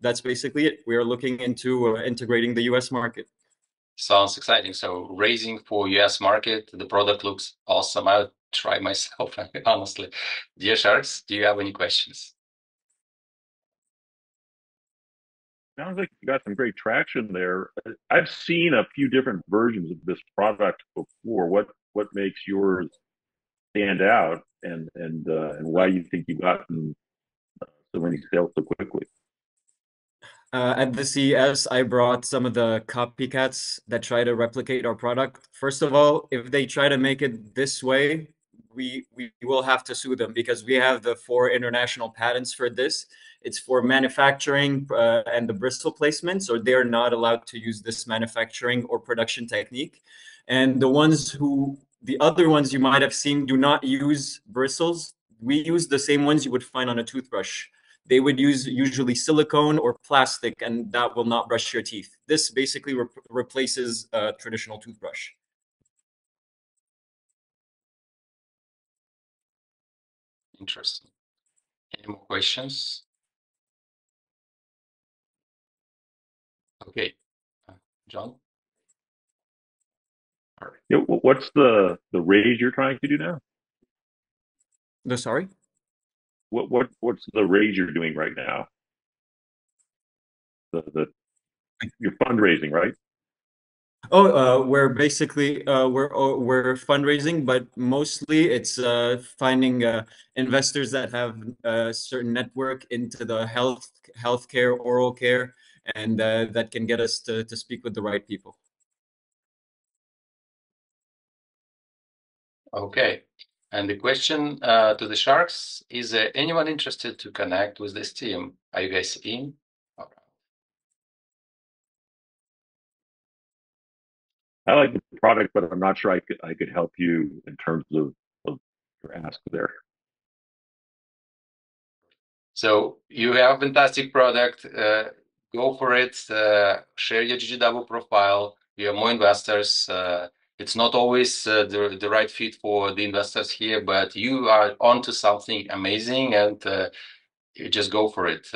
Speaker 17: that's basically it. We are looking into integrating the US market.
Speaker 1: Sounds exciting. So raising for US market, the product looks awesome. I'll try myself, honestly. Dear Sharks, do you have any questions?
Speaker 4: Sounds like you got some great traction there. I've seen a few different versions of this product before. What makes yours stand out, and why you think you've gotten so many sales so quickly?
Speaker 17: At the CES, I brought some of the copycats that try to replicate our product. First of all, if they try to make it this way, we will have to sue them, because we have the 4 international patents for this. It's for manufacturing and the bristle placement, so they're not allowed to use this manufacturing or production technique. And the other ones you might have seen do not use bristles. We use the same ones you would find on a toothbrush. They would use usually silicone or plastic, and that will not brush your teeth. This basically replaces a traditional toothbrush.
Speaker 1: Interesting. Any more questions? Okay, John?
Speaker 4: All right. Yeah, what's the raise you're trying to do now?
Speaker 17: Sorry?
Speaker 4: What's the raise you're doing right now? You're fundraising, right?
Speaker 17: We're basically we're fundraising, but mostly it's finding investors that have a certain network into the healthcare, oral care, and that can get us to speak with the right people.
Speaker 1: Okay. And the question to the Sharks, is there anyone interested to connect with this team? Are you guys in?
Speaker 4: I like the product, but I'm not sure I could help you in terms of your ask there.
Speaker 1: So you have a fantastic product. Go for it. Share your GGW profile. You have more investors. It's not always the right fit for the investors here, but you are onto something amazing, and you just go for it.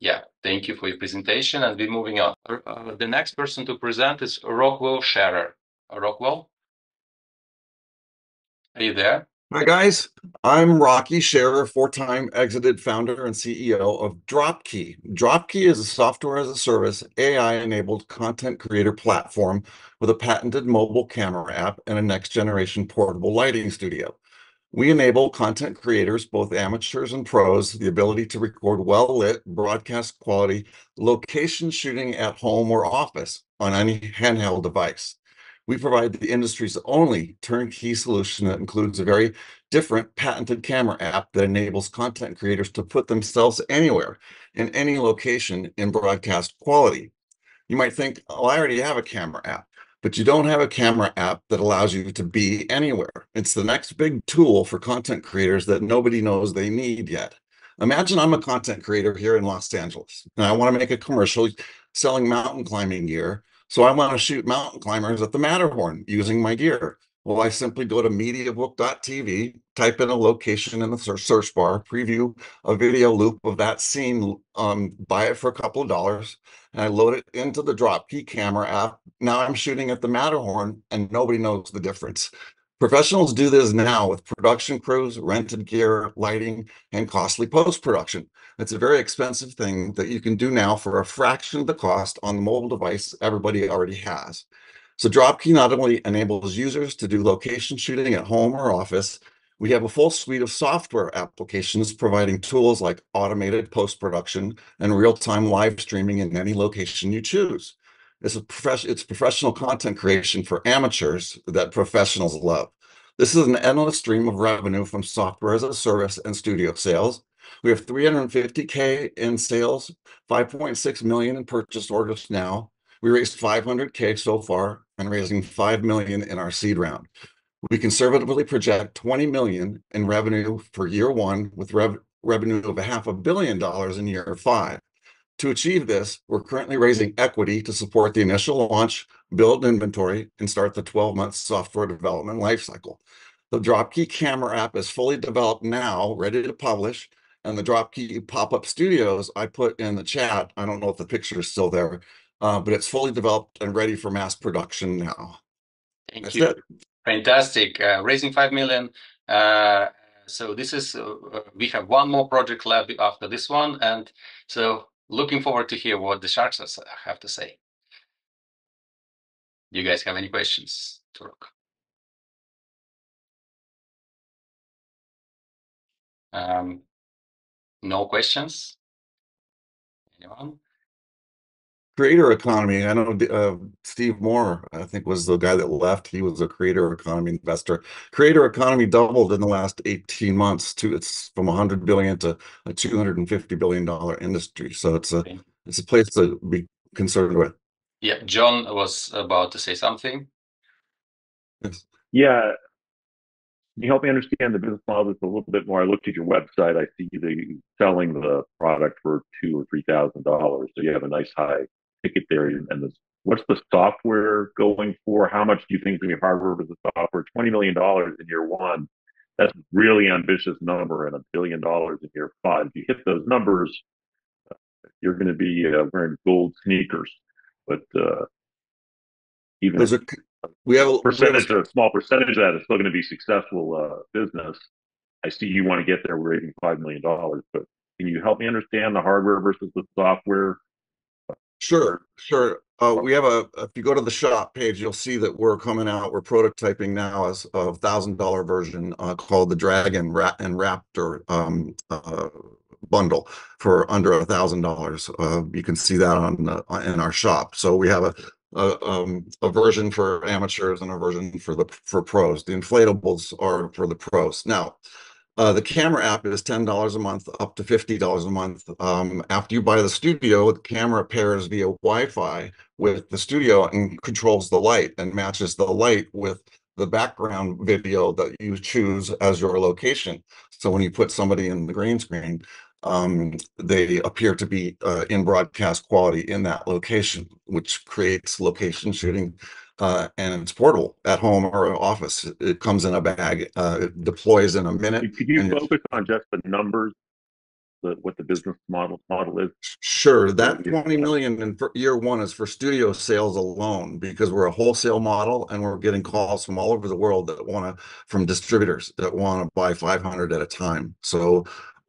Speaker 1: Yeah, thank you for your presentation, and we're moving on. The next person to present is Rockwell Scherer. Rockwell, are you there?
Speaker 18: Hi, guys. I'm Rocky Scherer, 4-time exited founder and CEO of Dropkey. Dropkey is a software as a service, AI-enabled content creator platform with a patented mobile camera app and a next-generation portable lighting studio. We enable content creators, both amateurs and pros, the ability to record well-lit, broadcast quality, location shooting at home or office on any handheld device. We provide the industry's only turnkey solution that includes a very different patented camera app that enables content creators to put themselves anywhere, in any location, in broadcast quality. You might think, oh, I already have a camera app. But you don't have a camera app that allows you to be anywhere. It's the next big tool for content creators that nobody knows they need yet. Imagine I'm a content creator here in Los Angeles, and I want to make a commercial selling mountain climbing gear. So I want to shoot mountain climbers at the Matterhorn using my gear. Well, I simply go to mediabook.tv, type in a location in the search bar, preview a video loop of that scene, buy it for a couple of dollars, and I load it into the Dropkey camera app. Now I'm shooting at the Matterhorn, and nobody knows the difference. Professionals do this now with production crews, rented gear, lighting, and costly post-production. It's a very expensive thing that you can do now for a fraction of the cost on the mobile device everybody already has. So Dropkey not only enables users to do location shooting at home or office, we have a full suite of software applications providing tools like automated post-production and real-time live streaming in any location you choose. It's professional content creation for amateurs that professionals love. This is an endless stream of revenue from software as a service and studio sales. We have 350K in sales, 5.6 million in purchase orders now. We raised 500K so far and raising 5 million in our seed round. We conservatively project 20 million in revenue for year one with revenue of $500 million in year 5. To achieve this, we're currently raising equity to support the initial launch, build inventory, and start the 12-month software development lifecycle. The Dropkey camera app is fully developed now, ready to publish, and the Dropkey pop-up studios I put in the chat. I don't know if the picture is still there, but it's fully developed and ready for mass production now.
Speaker 1: Thank you. Fantastic. Raising 5 million. So this is, we have one more project left after this one. And so looking forward to hear what the Sharks have to say. Do you guys have any questions, Turok? No questions? Anyone?
Speaker 18: Creator economy. I know Steve Moore, I think, was the guy that left. He was a creator economy investor. Creator economy doubled in the last 18 months to it's from 100 billion to a $250 billion industry. So it's a place to be concerned with.
Speaker 1: Yeah, John was about to say something.
Speaker 18: Yes.
Speaker 4: Yeah. Can you help me understand the business model just a little bit more? I looked at your website. I see that you're selling the product for $2,000 or $3,000. So you have a nice high ticket there. And what's the software going for? How much do you think is going to be hardware versus software? $20 million in year one. That's a really ambitious number, and $1 billion in year 5. If you hit those numbers, you're going to be wearing gold sneakers. But even
Speaker 18: Those are, we have a
Speaker 4: small percentage of that is still going to be successful business. I see you want to get there raising $5 million, but can you help me understand the hardware versus the software?
Speaker 18: Sure. We have if you go to the shop page, you'll see that we're prototyping now as a $1,000 version called the Dragon and Raptor bundle for under $1,000. You can see that in our shop. So we have a version for amateurs and a version for pros. The inflatables are for the pros. Now, the camera app is $10 a month, up to $50 a month. After you buy the studio, the camera pairs via Wi-Fi with the studio and controls the light and matches the light with the background video that you choose as your location. So when you put somebody in the green screen, they appear to be in broadcast quality in that location, which creates location shooting. And it's portable at home or office. It comes in a bag. It deploys in a minute.
Speaker 4: Could you focus on just the numbers, what the business model is?
Speaker 18: Sure. That 20 million in year one is for studio sales alone, because we're a wholesale model and we're getting calls from all over the world from distributors that want to buy 500 at a time. So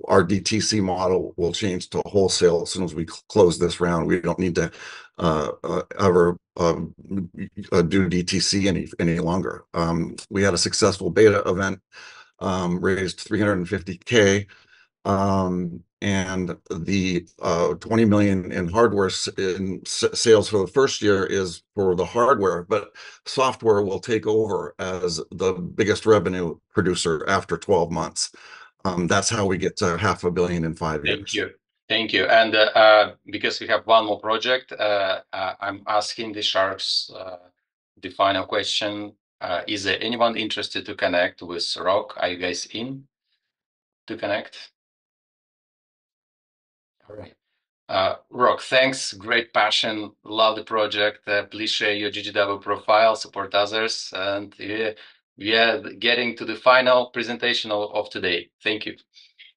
Speaker 18: our DTC model will change to wholesale as soon as we close this round. We don't need to ever do DTC any longer. We had a successful beta event, raised 350K, and the 20 million in hardware sales for the first year is for the hardware, but software will take over as the biggest revenue producer after 12 months. That's how we get to $500 million in 5 years.
Speaker 1: Thank you. And because we have one more project, I'm asking the Sharks the final question. Is there anyone interested to connect with Rock? Are you guys in to connect? All right. Rock, thanks. Great passion. Love the project. Please share your GGW profile, support others. And we are getting to the final presentation of today. Thank you.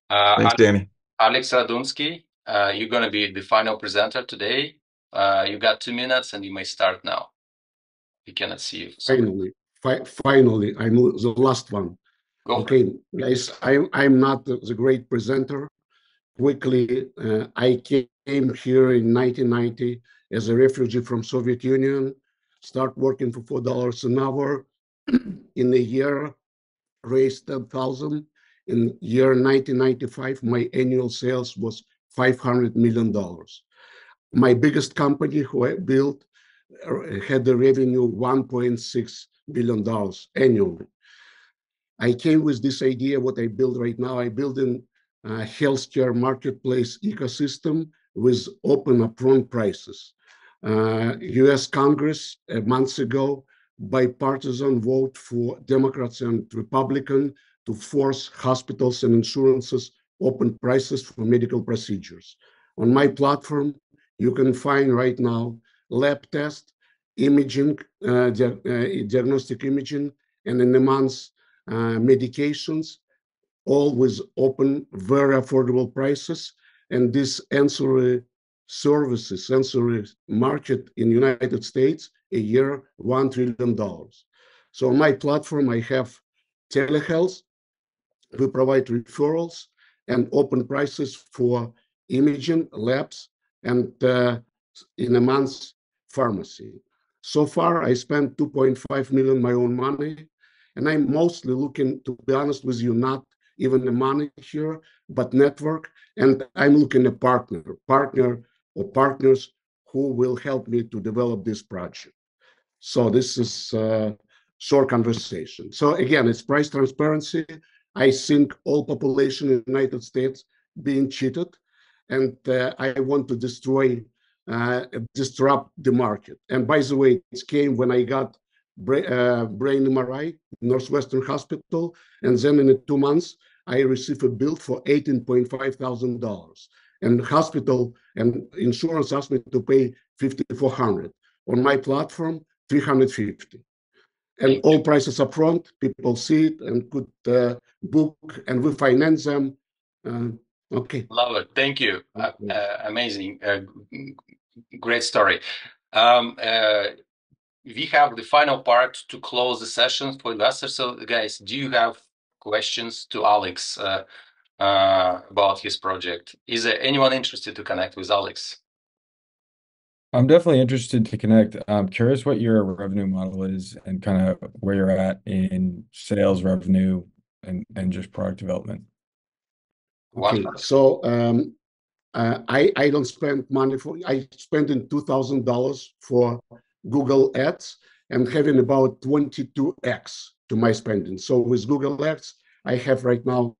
Speaker 18: Thanks, Danny.
Speaker 1: Alex Radunsky, you're going to be the final presenter today. You got 2 minutes and you may start now. We cannot see you.
Speaker 19: Finally, I'm the last one. Okay, guys, I'm not the great presenter. Quickly, I came here in 1990 as a refugee from Soviet Union, start working for $4 an hour. In a year, raised 10,000. In year 1995, my annual sales was $500 million. My biggest company who I built had the revenue $1.6 billion annually. I came with this idea, what I build right now. I build a healthcare marketplace ecosystem with open upfront prices. US Congress months ago, bipartisan vote for Democrats and Republicans to force hospitals and insurances open prices for medical procedures. On my platform, you can find right now lab test, imaging, diagnostic imaging, and in a month, medications, all with open, very affordable prices. And this ancillary services, ancillary market in United States, a year, $1 trillion. So on my platform, I have telehealth. We provide referrals and open prices for imaging labs and in a month, pharmacy. So far, I spent 2.5 million my own money, and I'm mostly looking, to be honest with you, not even the money here, but network. And I'm looking at partner or partners who will help me to develop this project. So this is a short conversation. So again, it's price transparency. I think all population in the United States being cheated, and I want to disrupt the market. And by the way, it came when I got brain MRI, Northwestern Hospital, and then in 2 months, I received a bill for $18,500. And hospital and insurance asked me to pay $5,400. On my platform, $350. And all prices up front, people see it and could book, and we finance them. Okay.
Speaker 1: Love it. Thank you. Amazing. Great story. We have the final part to close the session for investors. So guys, do you have questions to Alex about his project? Is there anyone interested to connect with Alex?
Speaker 6: I'm definitely interested to connect. I'm curious what your revenue model is and kind of where you're at in sales revenue and just product development.
Speaker 19: Okay, so I don't spend money for, I spent in $2,000 for Google Ads and having about 22x to my spending. So with Google Ads, I have right now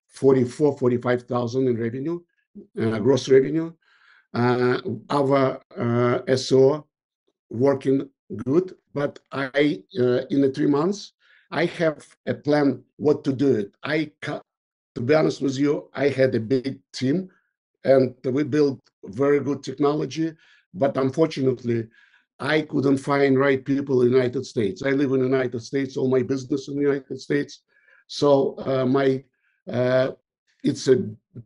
Speaker 19: 45,000 in revenue, gross revenue. Our SEO working good, but I in the 3 months, I have a plan what to do it. To be honest with you, I had a big team and we built very good technology, but unfortunately, I couldn't find right people in the United States. I live in the United States, all my business in the United States. So it's a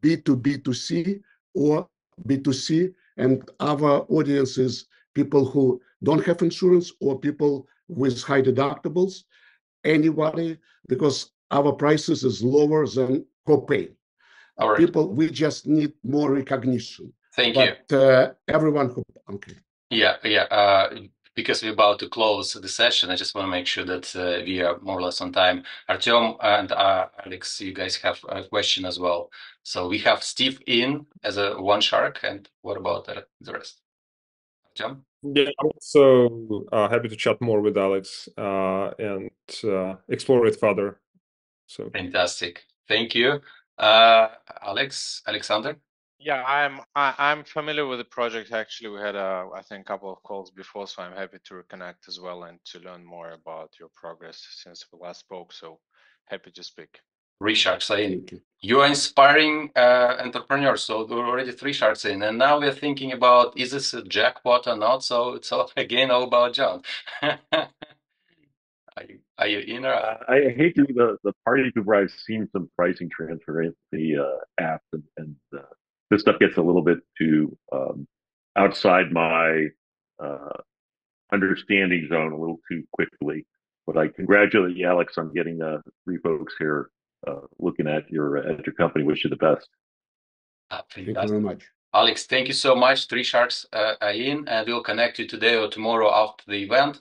Speaker 19: B2B2C or B2C, and our audience is people who don't have insurance or people with high deductibles, anybody, because our prices is lower than copay.
Speaker 1: All right.
Speaker 19: People, we just need more recognition.
Speaker 1: Thank you.
Speaker 19: Everyone who, okay.
Speaker 1: Yeah. Because we're about to close the session, I just want to make sure that we are more or less on time. Artem and Alex, you guys have a question as well. So we have Steve in as one shark, and what about the rest? Artem?
Speaker 3: Yeah, I'm also happy to chat more with Alex and explore it further. So
Speaker 1: fantastic. Thank you. Alexander?
Speaker 5: Yeah, I'm familiar with the project. Actually, we had I think a couple of calls before, so I'm happy to reconnect as well and to learn more about your progress since we last spoke. So happy to speak.
Speaker 1: 3 sharks in. You are inspiring entrepreneurs. So there are already 3 sharks in, and now we're thinking about, is this a jackpot or not? So it's all again all about Jon. Are you in or out?
Speaker 4: I hate to be the party pooper. I've seen some pricing transparency apps, and this stuff gets a little bit too outside my understanding zone a little too quickly. But I congratulate you, Alex, on getting three folks here looking at your company. Wish you the best.
Speaker 19: Thank you very much.
Speaker 1: Alex, thank you so much. Three Sharks are in, and we'll connect you today or tomorrow after the event.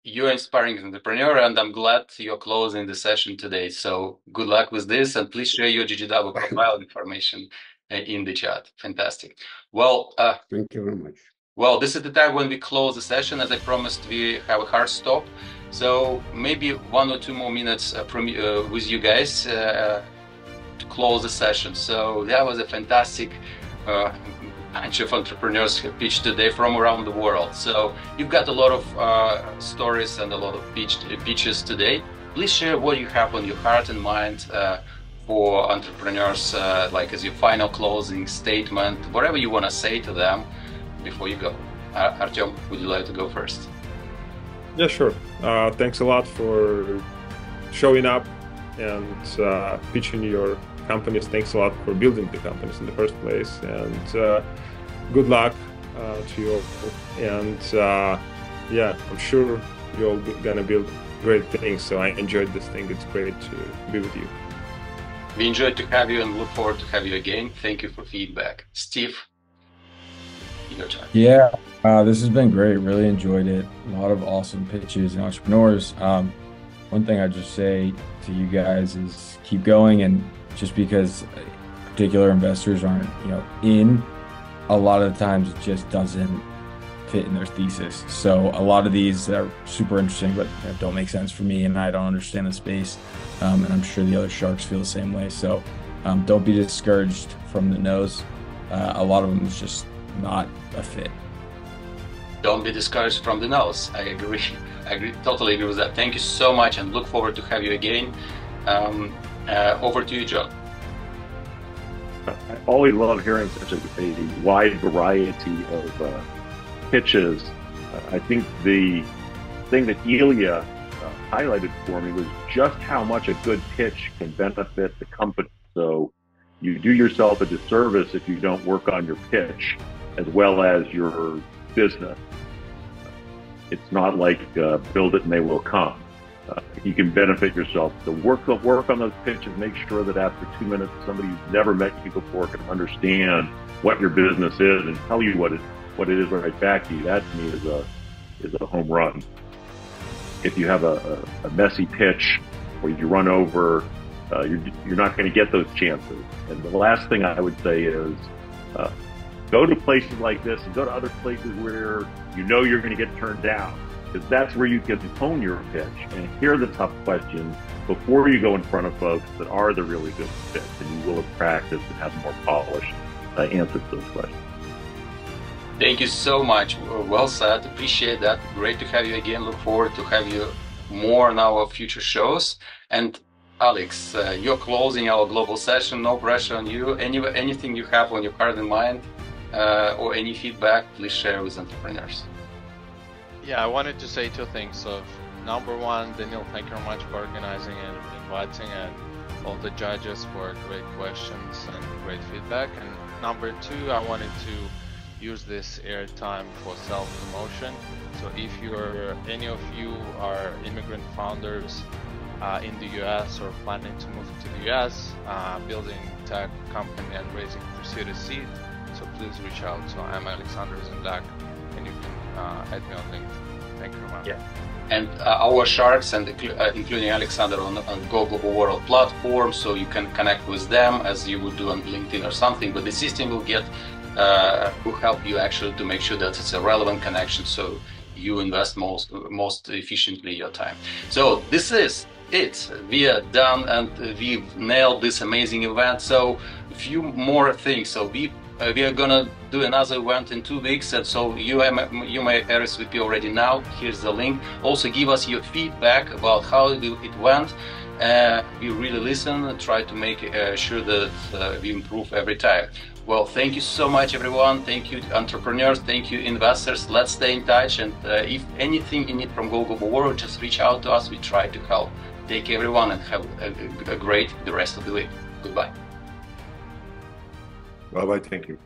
Speaker 1: You're an inspiring entrepreneur, and I'm glad you're closing the session today. So good luck with this, and please share your GGW profile information in the chat. Fantastic. Well,
Speaker 19: thank you very much.
Speaker 1: Well, this is the time when we close the session. As I promised, we have a hard stop. So maybe 1 or 2 more minutes from with you guys to close the session. So that was a fantastic bunch of entrepreneurs who pitched today from around the world. So you've got a lot of stories and a lot of pitches today. Please share what you have on your heart and mind for entrepreneurs, like as your final closing statement, whatever you want to say to them before you go. Artem, would you like to go first?
Speaker 3: Yeah, sure. Thanks a lot for showing up and pitching your companies. Thanks a lot for building the companies in the first place. And good luck to you all. And yeah, I'm sure you're all gonna build great things. So I enjoyed this thing. It's great to be with you.
Speaker 1: We enjoyed to have you and look forward to have you again. Thank you for feedback. Steve, your turn.
Speaker 6: Yeah, this has been great. Really enjoyed it. A lot of awesome pitches and entrepreneurs. One thing I'd just say to you guys is keep going, and just because particular investors aren't, in, a lot of the times it just doesn't fit in their thesis. So a lot of these are super interesting, but don't make sense for me, and I don't understand the space. And I'm sure the other sharks feel the same way. So don't be discouraged from the no's. A lot of them is just not a fit.
Speaker 1: Don't be discouraged from the no's. I agree. Totally agree with that. Thank you so much, and look forward to have you again. Over to you, Jon.
Speaker 4: I always love hearing such a wide variety of pitches. I think the thing that Ilya highlighted for me was just how much a good pitch can benefit the company. So you do yourself a disservice if you don't work on your pitch as well as your business. It's not like build it and they will come. You can benefit yourself. So work on those pitches. Make sure that after 2 minutes, somebody who's never met you before can understand what your business is and tell you what it is right back to you. That to me is a home run. If you have a messy pitch or you run over, you're not going to get those chances. And the last thing I would say is go to places like this and go to other places where you're going to get turned down, because that's where you can hone your pitch and hear the tough questions before you go in front of folks that are the really good fits, and you will have practiced and have more polished answers to those questions.
Speaker 1: Thank you so much. Well said. Appreciate that. Great to have you again. Look forward to have you more on our future shows. And Alex, you're closing our global session. No pressure on you. Anything you have on your heart and mind, or any feedback, please share with entrepreneurs.
Speaker 5: Yeah, I wanted to say 2 things. So, number 1, Daniil, thank you very much for organizing and inviting, and all the judges for great questions and great feedback. And number 2, I wanted to use this airtime for self-promotion. So if any of you are immigrant founders in the US or planning to move to the US, building tech company and raising Series seed, so please reach out. So I'm Alexander Zemlyak, and you can add me on LinkedIn. Thank you very much.
Speaker 1: Yeah. And our sharks, and including Alexander, on Go Global World platform, so you can connect with them as you would do on LinkedIn or something. But the system will help you actually to make sure that it's a relevant connection, so you invest most efficiently your time. So this is it. We are done, and we've nailed this amazing event. So a few more things. So we are gonna do another event in 2 weeks, and so you may RSVP already now. Here's the link. Also give us your feedback about how it went, we really listen and try to make sure that we improve every time. Well, thank you so much, everyone. Thank you, entrepreneurs. Thank you, investors. Let's stay in touch. And if anything you need from Go Global World, just reach out to us. We try to help. Take care, everyone, and have a great the rest of the week. Goodbye.
Speaker 15: Bye-bye. Thank you.